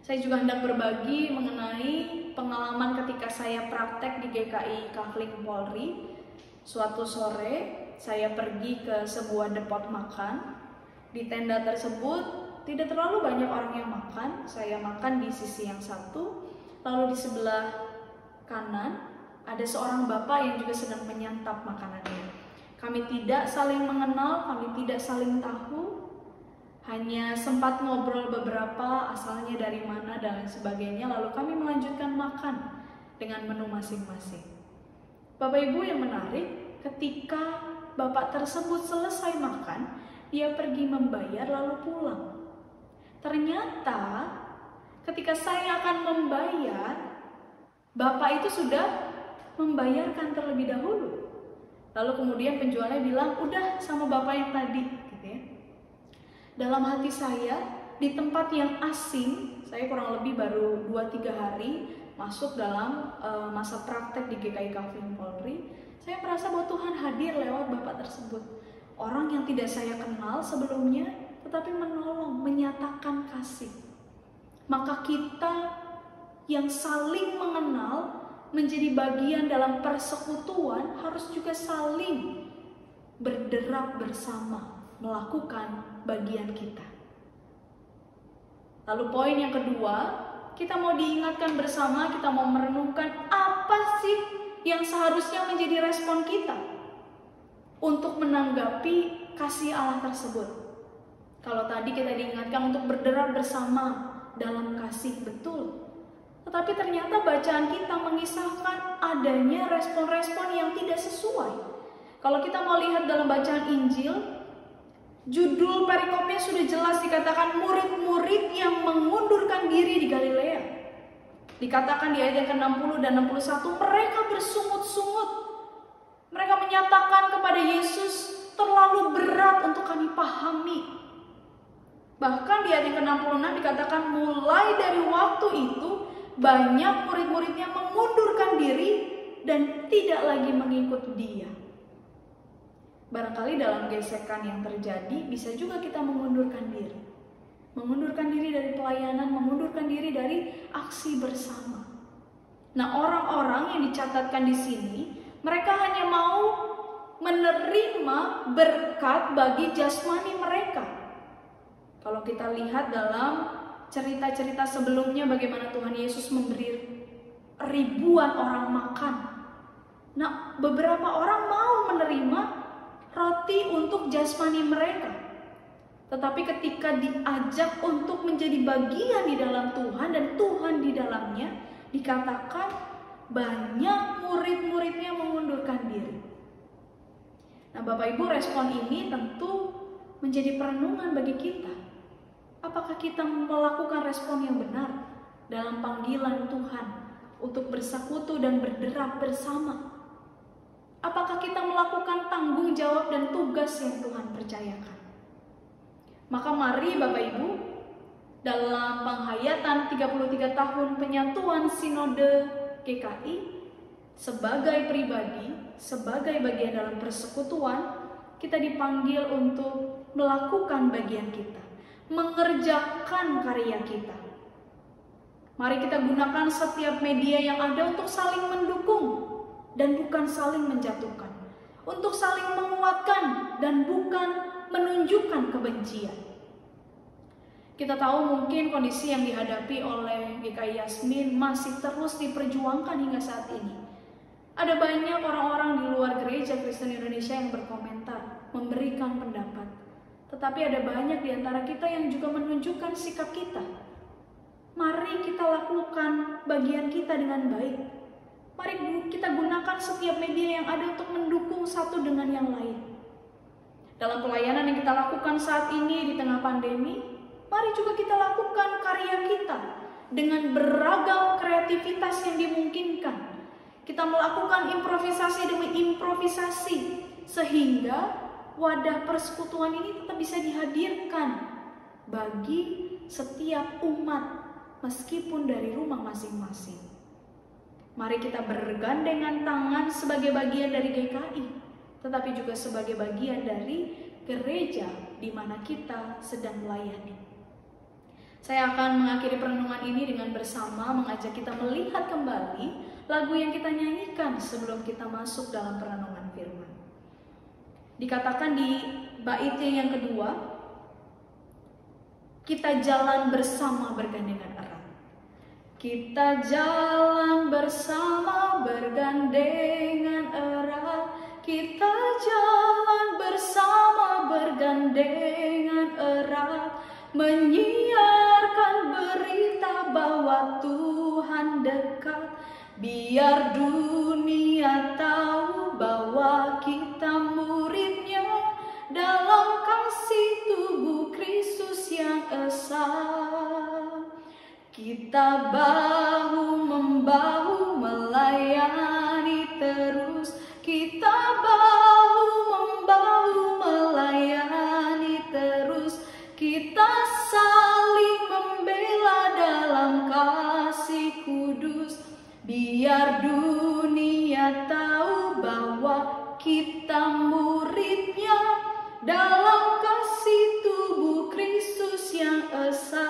Saya juga hendak berbagi mengenai pengalaman ketika saya praktek di GKI Kafling Polri. Suatu sore saya pergi ke sebuah depot makan. Di tenda tersebut tidak terlalu banyak orang yang makan. Saya makan di sisi yang satu, lalu di sebelah kanan ada seorang bapak yang juga sedang menyantap makanannya. Kami tidak saling mengenal, kami tidak saling tahu, hanya sempat ngobrol beberapa, asalnya dari mana dan lain sebagainya, lalu kami melanjutkan makan dengan menu masing-masing. Bapak Ibu, yang menarik, ketika bapak tersebut selesai makan, dia pergi membayar lalu pulang. Ternyata ketika saya akan membayar, bapak itu sudah membayarkan terlebih dahulu. Lalu kemudian penjualnya bilang, udah sama bapak yang tadi, gitu ya. Dalam hati saya, di tempat yang asing, saya kurang lebih baru 2-3 hari masuk dalam masa praktek di GKI Kafling Polri, saya merasa bahwa Tuhan hadir lewat bapak tersebut. Orang yang tidak saya kenal sebelumnya, tetapi menolong, menyatakan kasih. Maka kita yang saling mengenal, menjadi bagian dalam persekutuan, harus juga saling berderap bersama, melakukan bagian kita. Lalu poin yang kedua, kita mau diingatkan bersama, kita mau merenungkan apa sih yang seharusnya menjadi respon kita untuk menanggapi kasih Allah tersebut. Kalau tadi kita diingatkan untuk berderap bersama dalam kasih, betul. Tetapi ternyata bacaan kita mengisahkan adanya respon-respon yang tidak sesuai. Kalau kita mau lihat dalam bacaan Injil, judul perikopnya sudah jelas dikatakan murid-murid yang mengundurkan diri di Galilea. Dikatakan di ayat yang ke-60 dan 61, mereka bersungut-sungut. Mereka menyatakan kepada Yesus, terlalu berat untuk kami pahami. Bahkan di ayat yang ke-66 dikatakan mulai dari waktu itu, banyak murid-muridnya mengundurkan diri dan tidak lagi mengikut dia. Barangkali dalam gesekan yang terjadi bisa juga kita mengundurkan diri. Mengundurkan diri dari pelayanan, mengundurkan diri dari aksi bersama. Nah, orang-orang yang dicatatkan di sini, mereka hanya mau menerima berkat bagi jasmani mereka. Kalau kita lihat dalam cerita-cerita sebelumnya bagaimana Tuhan Yesus memberi ribuan orang makan. Nah, beberapa orang mau menerima roti untuk jasmani mereka. Tetapi ketika diajak untuk menjadi bagian di dalam Tuhan dan Tuhan di dalamnya, dikatakan banyak murid-muridnya mengundurkan diri. Nah, Bapak Ibu, respon ini tentu menjadi perenungan bagi kita. Apakah kita melakukan respon yang benar dalam panggilan Tuhan untuk bersekutu dan berderap bersama? Apakah kita melakukan tanggung jawab dan tugas yang Tuhan percayakan? Maka mari Bapak Ibu, dalam penghayatan 33 tahun penyatuan Sinode GKI, sebagai pribadi, sebagai bagian dalam persekutuan, kita dipanggil untuk melakukan bagian kita, mengerjakan karya kita. Mari kita gunakan setiap media yang ada untuk saling mendukung dan bukan saling menjatuhkan, untuk saling menguatkan dan bukan menunjukkan kebencian. Kita tahu mungkin kondisi yang dihadapi oleh GKI Yasmin masih terus diperjuangkan hingga saat ini. Ada banyak orang-orang di luar gereja Kristen Indonesia yang berkomentar, memberikan pendapat. Tetapi ada banyak di antara kita yang juga menunjukkan sikap kita. Mari kita lakukan bagian kita dengan baik. Mari kita gunakan setiap media yang ada untuk mendukung satu dengan yang lain. Dalam pelayanan yang kita lakukan saat ini di tengah pandemi, mari juga kita lakukan karya kita dengan beragam kreativitas yang dimungkinkan. Kita melakukan improvisasi demi improvisasi, sehingga wadah persekutuan ini tetap bisa dihadirkan bagi setiap umat, meskipun dari rumah masing-masing. Mari kita bergandengan tangan sebagai bagian dari GKI, tetapi juga sebagai bagian dari gereja di mana kita sedang melayani. Saya akan mengakhiri perenungan ini dengan bersama mengajak kita melihat kembali lagu yang kita nyanyikan sebelum kita masuk dalam perenungan firman. Dikatakan di baitnya yang kedua, kita jalan bersama bergandengan erat. Kita jalan bersama bergandengan erat. Kita jalan bersama bergandengan erat, menyiarkan berita bahwa Tuhan dekat. Biar dunia tahu bahwa kita murid-Nya dalam kasih tubuh Kristus yang esa. Kita bahu-membahu melayani terus. Kita bahu-membahu melayani terus. Kita saling membela dalam kasih kudus. Biar dunia tahu bahwa kita murid-Nya dalam kasih tubuh Kristus yang esa.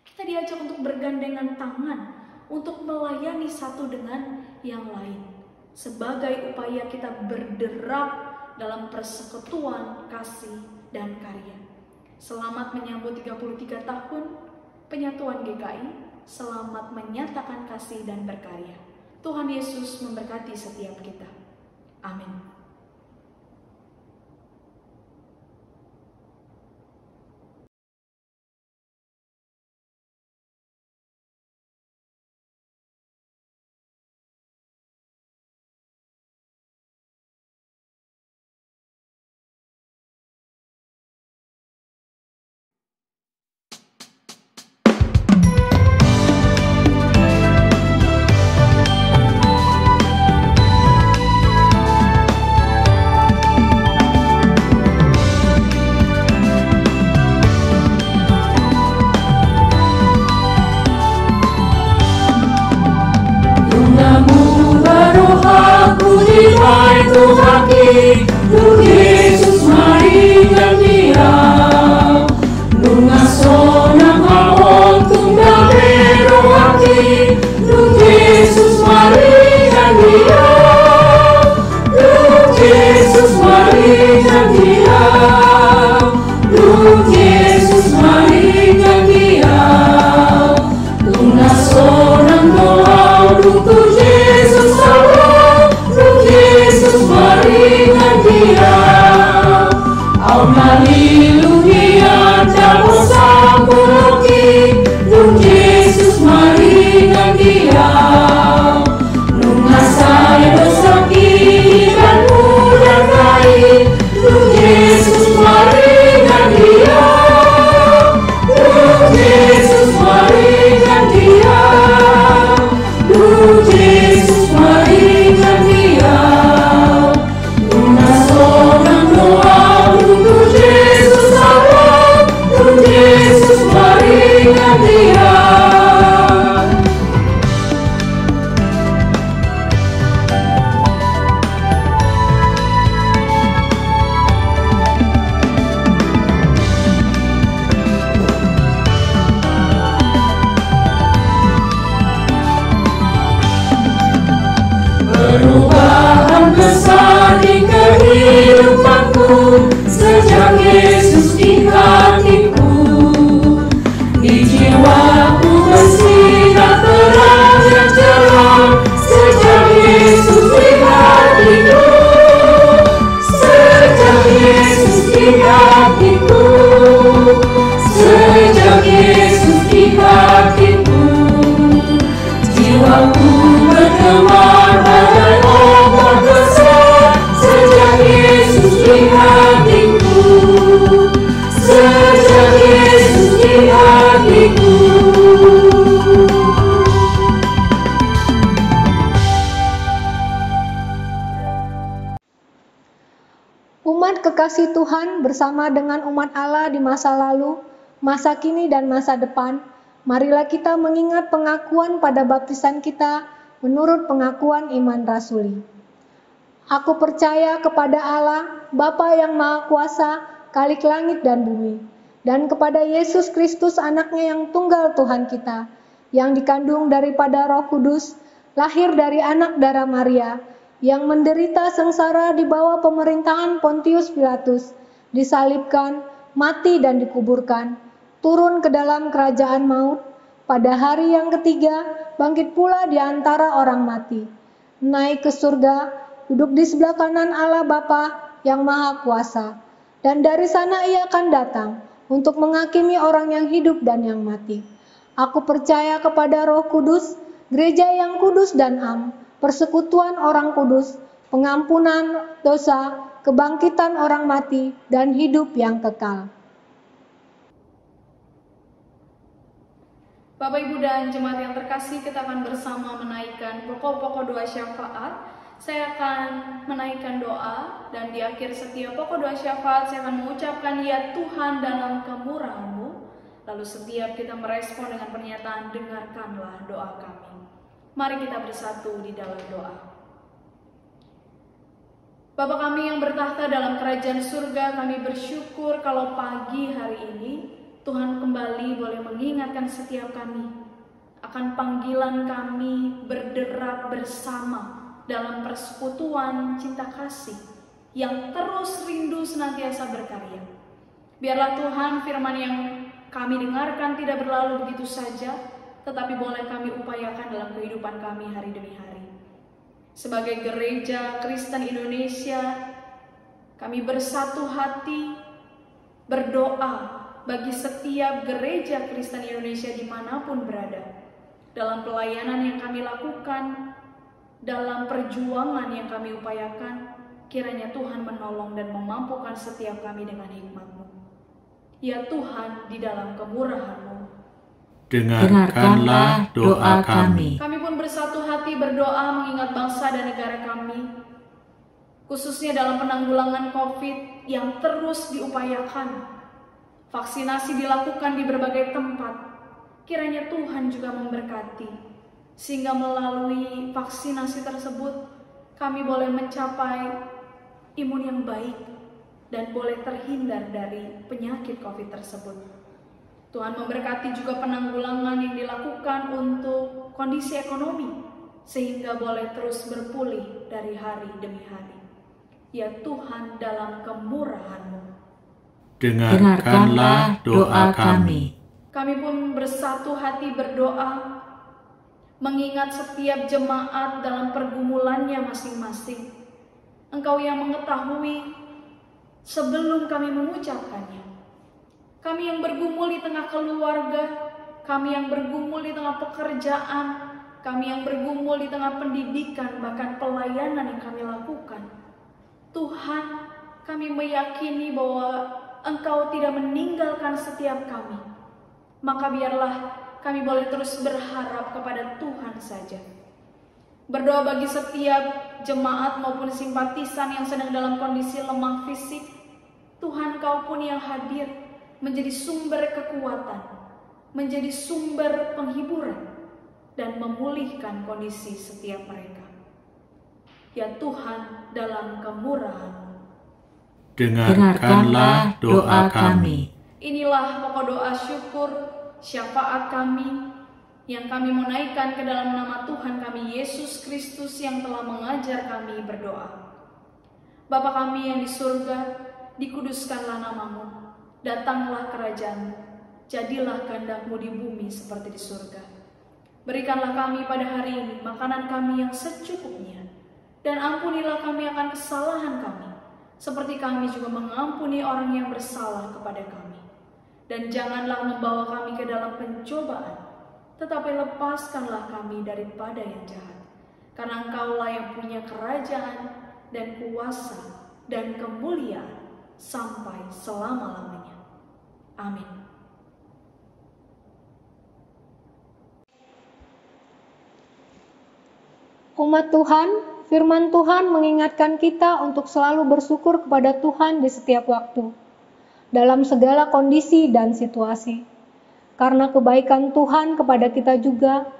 Kita diajak untuk bergandengan tangan, untuk melayani satu dengan yang lain, sebagai upaya kita berderap dalam persekutuan kasih dan karya. Selamat menyambut 33 tahun penyatuan GKI. Selamat menyatakan kasih dan berkarya. Tuhan Yesus memberkati setiap kita. Amin. Tuhan Yesus mari nyanyi Nunga sonang haon tunggal bero hati. Tuhan Yesus mari nyanyi Tuhan Yesus mari nyanyi Tuhan Yesus mari nyanyi Nunga sonang doa Tuhan Yesus salam Tuhan Yesus mari Umat kekasih Tuhan bersama dengan umat Allah di masa lalu, masa kini dan masa depan, marilah kita mengingat pengakuan pada baptisan kita menurut pengakuan iman rasuli. Aku percaya kepada Allah, Bapa yang Maha Kuasa, Khalik langit dan bumi, dan kepada Yesus Kristus anaknya yang tunggal Tuhan kita, yang dikandung daripada Roh Kudus, lahir dari anak darah Maria, yang menderita sengsara di bawah pemerintahan Pontius Pilatus, disalibkan, mati dan dikuburkan, turun ke dalam kerajaan maut, pada hari yang ketiga bangkit pula di antara orang mati, naik ke surga, duduk di sebelah kanan Allah Bapa yang Maha Kuasa, dan dari sana ia akan datang untuk menghakimi orang yang hidup dan yang mati. Aku percaya kepada Roh Kudus, gereja yang kudus dan am, persekutuan orang kudus, pengampunan dosa, kebangkitan orang mati, dan hidup yang kekal. Bapak, Ibu, dan jemaat yang terkasih, kita akan bersama menaikkan pokok-pokok doa syafaat. Saya akan menaikkan doa, dan di akhir setiap pokok doa syafaat, saya akan mengucapkan ya Tuhan dalam kemurahan-Mu. Lalu setiap kita merespon dengan pernyataan, dengarkanlah doa kami. Mari kita bersatu di dalam doa. Bapa kami yang bertahta dalam kerajaan surga, kami bersyukur kalau pagi hari ini Tuhan kembali boleh mengingatkan setiap kami akan panggilan kami berderap bersama dalam persekutuan cinta kasih yang terus rindu senantiasa berkarya. Biarlah Tuhan firman yang kami dengarkan tidak berlalu begitu saja, tetapi boleh kami upayakan dalam kehidupan kami hari demi hari. Sebagai gereja Kristen Indonesia, kami bersatu hati berdoa bagi setiap gereja Kristen Indonesia dimanapun berada. Dalam pelayanan yang kami lakukan, dalam perjuangan yang kami upayakan, kiranya Tuhan menolong dan memampukan setiap kami dengan hikmat-Mu. Ya Tuhan, di dalam kemurahan-Mu, dengarkanlah doa kami. Kami pun bersatu hati berdoa mengingat bangsa dan negara kami, khususnya dalam penanggulangan COVID yang terus diupayakan. Vaksinasi dilakukan di berbagai tempat. Kiranya Tuhan juga memberkati, sehingga melalui vaksinasi tersebut kami boleh mencapai imun yang baik dan boleh terhindar dari penyakit COVID tersebut. Tuhan memberkati juga penanggulangan yang dilakukan untuk kondisi ekonomi, sehingga boleh terus berpulih dari hari demi hari. Ya Tuhan, dalam kemurahan-Mu, dengarkanlah doa kami. Kami pun bersatu hati berdoa, mengingat setiap jemaat dalam pergumulannya masing-masing. Engkau yang mengetahui sebelum kami mengucapkannya. Kami yang bergumul di tengah keluarga, kami yang bergumul di tengah pekerjaan, kami yang bergumul di tengah pendidikan, bahkan pelayanan yang kami lakukan. Tuhan, kami meyakini bahwa Engkau tidak meninggalkan setiap kami. Maka biarlah kami boleh terus berharap kepada Tuhan saja. Berdoa bagi setiap jemaat maupun simpatisan yang sedang dalam kondisi lemah fisik. Tuhan, Kau pun yang hadir, menjadi sumber kekuatan, menjadi sumber penghiburan, dan memulihkan kondisi setiap mereka. Ya Tuhan, dalam kemurahan-Mu, dengarkanlah doa kami. Inilah pokok doa syukur, syafaat kami, yang kami menaikkan ke dalam nama Tuhan kami Yesus Kristus yang telah mengajar kami berdoa. Bapa kami yang di surga, dikuduskanlah nama-Mu. Datanglah kerajaan-Mu, jadilah kehendak-Mu di bumi seperti di surga. Berikanlah kami pada hari ini makanan kami yang secukupnya, dan ampunilah kami akan kesalahan kami, seperti kami juga mengampuni orang yang bersalah kepada kami. Dan janganlah membawa kami ke dalam pencobaan, tetapi lepaskanlah kami daripada yang jahat. Karena Engkaulah yang punya kerajaan dan kuasa dan kemuliaan sampai selama-lamanya. Amin. Umat Tuhan, Firman Tuhan mengingatkan kita untuk selalu bersyukur kepada Tuhan di setiap waktu, dalam segala kondisi dan situasi. Karena kebaikan Tuhan kepada kita juga,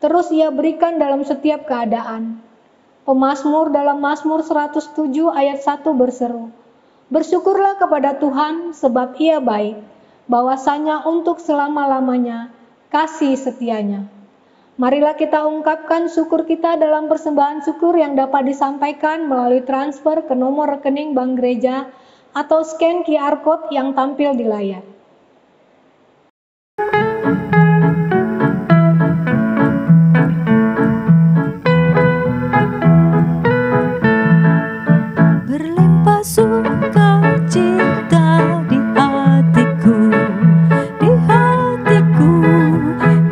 terus Ia berikan dalam setiap keadaan. Pemazmur dalam Mazmur 107 ayat 1 berseru, "Bersyukurlah kepada Tuhan sebab Ia baik, bahwasanya untuk selama-lamanya kasih setianya." Marilah kita ungkapkan syukur kita dalam persembahan syukur yang dapat disampaikan melalui transfer ke nomor rekening Bank Gereja atau scan QR Code yang tampil di layar. Berlimpah sukacita di hatiku, di hatiku,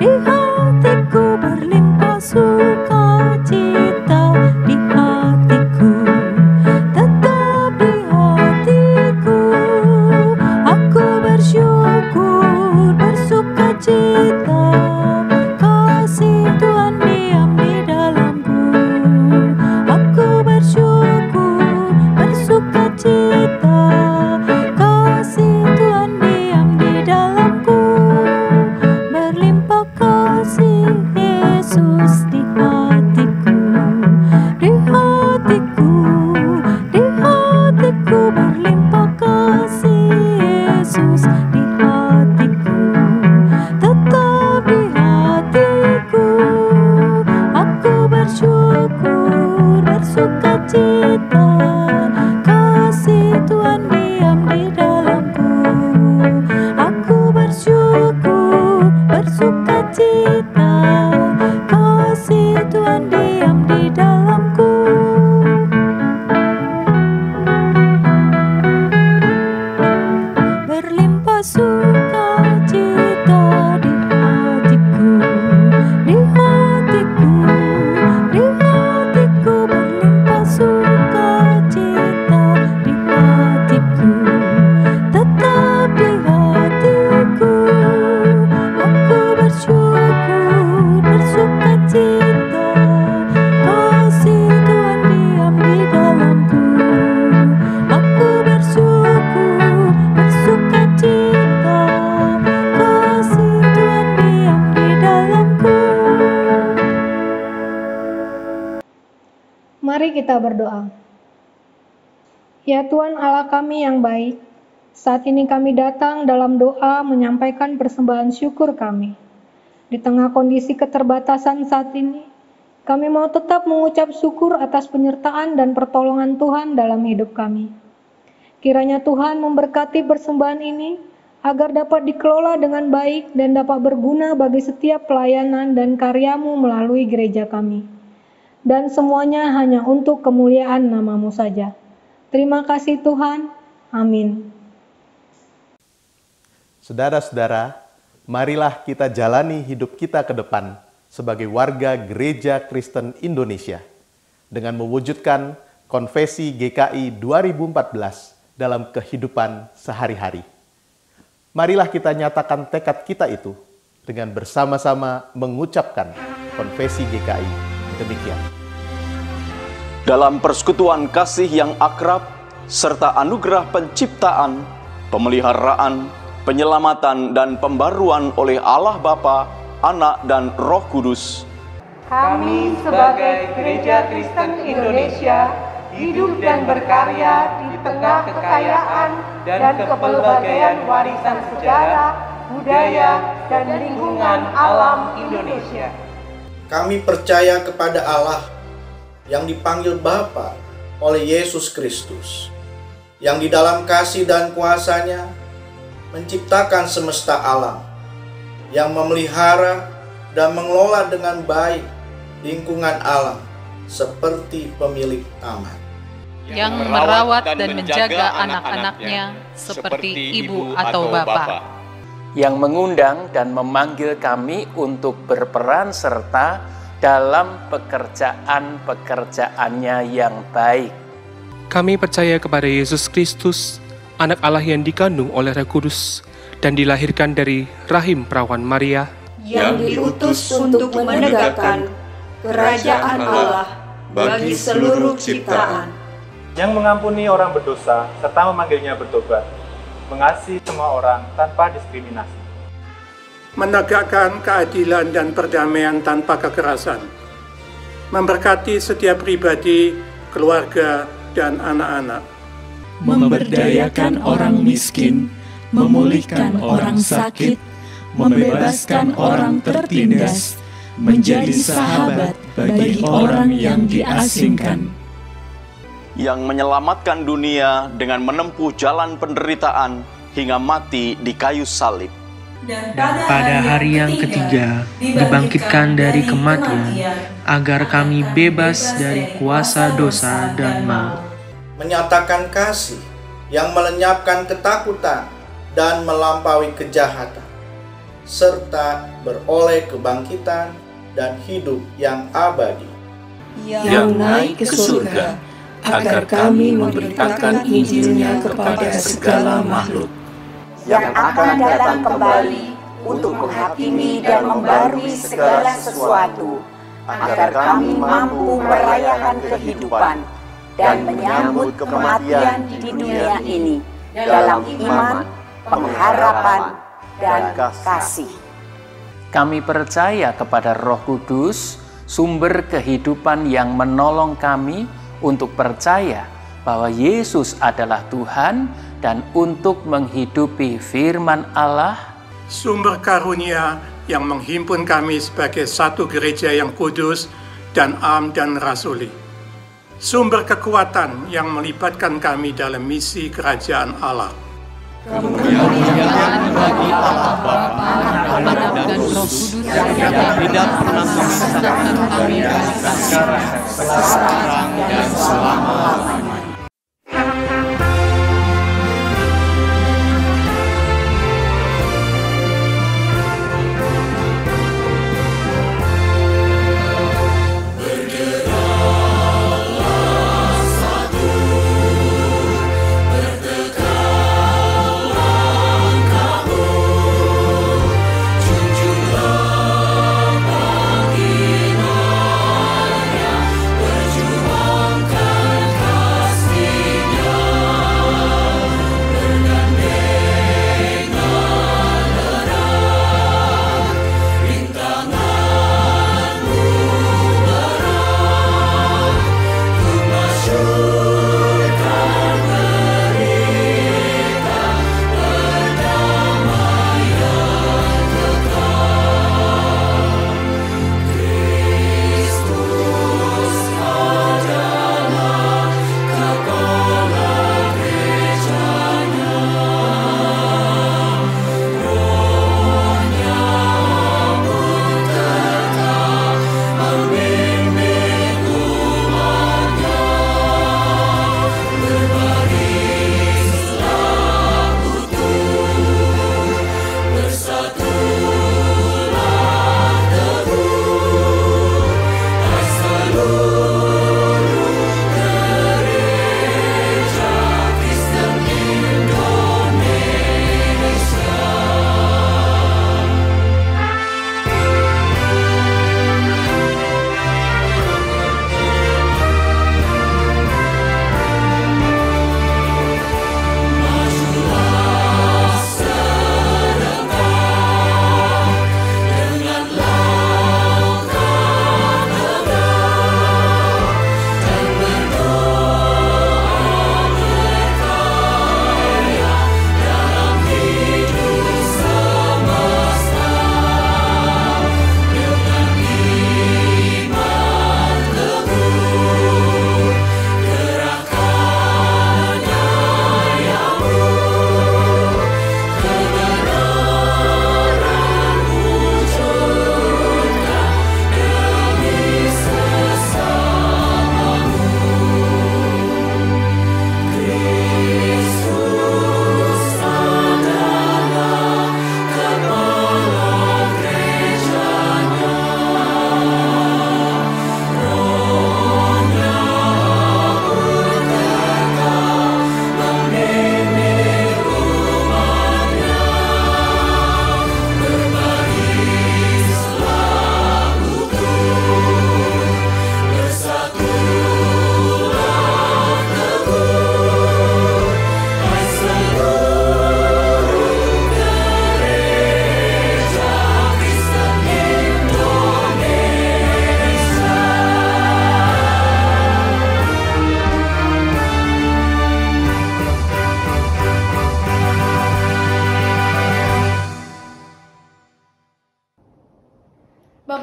di hatiku, berlimpah sukacita di hatiku, tetap di hatiku. Aku bersyukur, bersukacita, kasih Tuhan diam di dalamku. Aku bersyukur, bersukacita, kasih Tuhan diam di dalamku. Berlimpah kasih Yesus di hatiku, di hatiku, di hatiku, berlimpah kasih Yesus di hatiku, tetap di hatiku. Aku bersyukur, bersukacita, kasih Tuhan diam di dalamku. Aku bersyukur, bersukacita, kasih Tuhan diam di dalamku. Berlimpah sukacita di hatiku, di hatiku, di hatiku, berlimpah sukacita di hatiku, tetap di hatiku. Aku bersyukur, bersukacita, kasih Tuhan diam di dalamku. Aku bersyukur, bersukacita, kasih Tuhan diam di dalamku. Mari kita berdoa. Ya Tuhan Allah kami yang baik, saat ini kami datang dalam doa menyampaikan persembahan syukur kami. Di tengah kondisi keterbatasan saat ini, kami mau tetap mengucap syukur atas penyertaan dan pertolongan Tuhan dalam hidup kami. Kiranya Tuhan memberkati persembahan ini agar dapat dikelola dengan baik dan dapat berguna bagi setiap pelayanan dan karya-Mu melalui gereja kami. Dan semuanya hanya untuk kemuliaan nama-Mu saja. Terima kasih Tuhan. Amin. Saudara-saudara, marilah kita jalani hidup kita ke depan sebagai warga Gereja Kristen Indonesia dengan mewujudkan Konfesi GKI 2014 dalam kehidupan sehari-hari. Marilah kita nyatakan tekad kita itu dengan bersama-sama mengucapkan Konfesi GKI demikian. Dalam persekutuan kasih yang akrab, serta anugerah penciptaan, pemeliharaan, penyelamatan, dan pembaruan oleh Allah Bapa, Anak, dan Roh Kudus, kami sebagai Gereja Kristen Indonesia hidup dan berkarya di tengah kekayaan dan kepelbagaian warisan sejarah, budaya, dan lingkungan alam Indonesia. Kami percaya kepada Allah yang dipanggil Bapa oleh Yesus Kristus, yang di dalam kasih dan kuasa-Nya menciptakan semesta alam, yang memelihara dan mengelola dengan baik lingkungan alam seperti pemilik taman, yang merawat dan menjaga anak-anaknya seperti ibu atau bapa, yang mengundang dan memanggil kami untuk berperan serta dalam pekerjaan-pekerjaannya yang baik. Kami percaya kepada Yesus Kristus, Anak Allah yang dikandung oleh Roh Kudus dan dilahirkan dari rahim perawan Maria, yang diutus untuk menegakkan kerajaan Allah bagi seluruh ciptaan, yang mengampuni orang berdosa serta memanggilnya bertobat, mengasihi semua orang tanpa diskriminasi, menegakkan keadilan dan perdamaian tanpa kekerasan, memberkati setiap pribadi, keluarga, dan anak-anak, memberdayakan orang miskin, memulihkan orang sakit, membebaskan orang tertindas, menjadi sahabat bagi orang yang diasingkan, yang menyelamatkan dunia dengan menempuh jalan penderitaan hingga mati di kayu salib. Dan pada hari yang ketiga dibangkitkan dari kematian, agar kami bebas dari kuasa dosa dan maut. Menyatakan kasih yang melenyapkan ketakutan dan melampaui kejahatan, serta beroleh kebangkitan dan hidup yang abadi. Yang naik ke surga, agar kami memberitakan Injil-Nya kepada segala makhluk. Yang akan datang kembali untuk menghakimi dan membarui segala sesuatu, agar kami mampu merayakan kehidupan dan menyambut kematian di dunia ini dalam iman, pengharapan, dan kasih. Kami percaya kepada Roh Kudus, sumber kehidupan yang menolong kami untuk percaya bahwa Yesus adalah Tuhan dan untuk menghidupi firman Allah, sumber karunia yang menghimpun kami sebagai satu gereja yang kudus dan am dan rasuli, sumber kekuatan yang melibatkan kami dalam misi kerajaan Allah. Kemuliaan bagi Allah Bapa, Anak dan Roh Kudus yang tidak pernah memisahkan kami sekarang dan selama-lamanya. Berjuangkan kasih.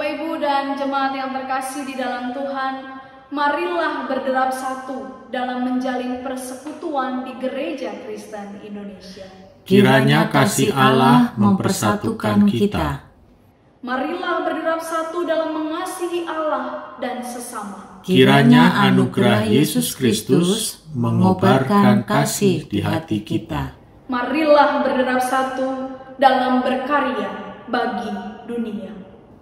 Bapak, Ibu, dan jemaat yang terkasih di dalam Tuhan, marilah berderap satu dalam menjalin persekutuan di Gereja Kristen Indonesia. Kiranya kasih Allah mempersatukan kita. Marilah berderap satu dalam mengasihi Allah dan sesama. Kiranya anugerah Yesus Kristus mengobarkan kasih di hati kita. Marilah berderap satu dalam berkarya bagi dunia.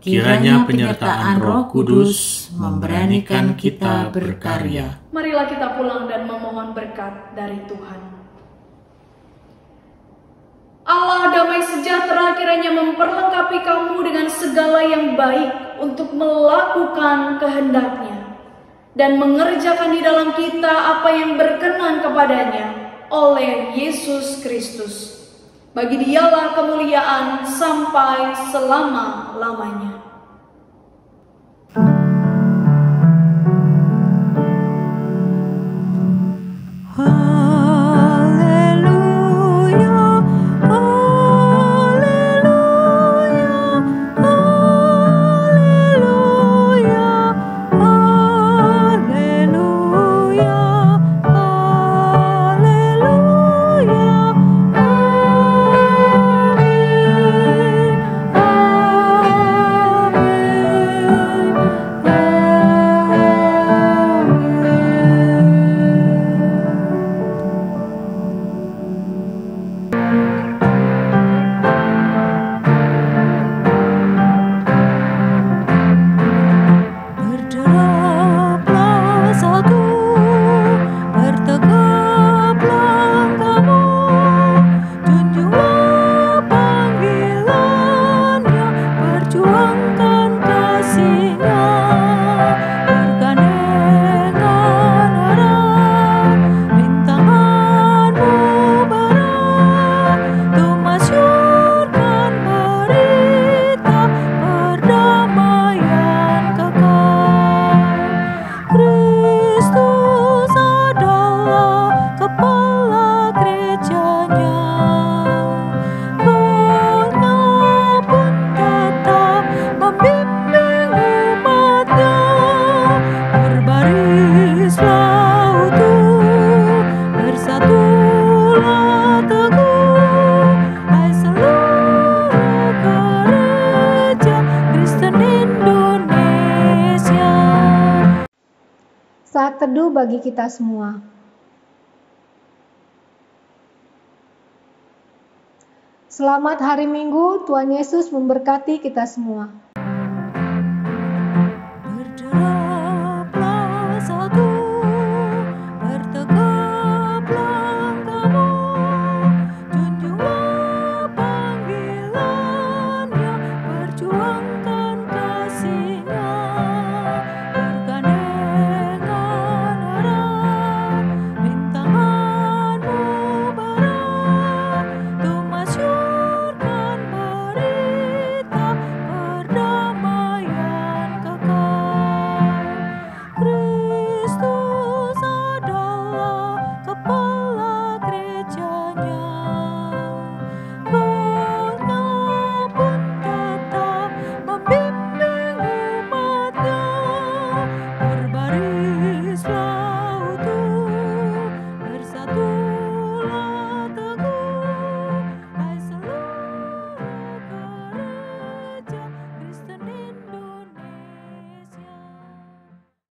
Kiranya penyertaan Roh Kudus memberanikan kita berkarya. Marilah kita pulang dan memohon berkat dari Tuhan. Allah damai sejahtera kiranya memperlengkapi kamu dengan segala yang baik untuk melakukan kehendak-Nya dan mengerjakan di dalam kita apa yang berkenan kepadanya oleh Yesus Kristus. Bagi Dialah kemuliaan sampai selama-lamanya. Saat teduh bagi kita semua. Selamat hari Minggu, Tuhan Yesus memberkati kita semua.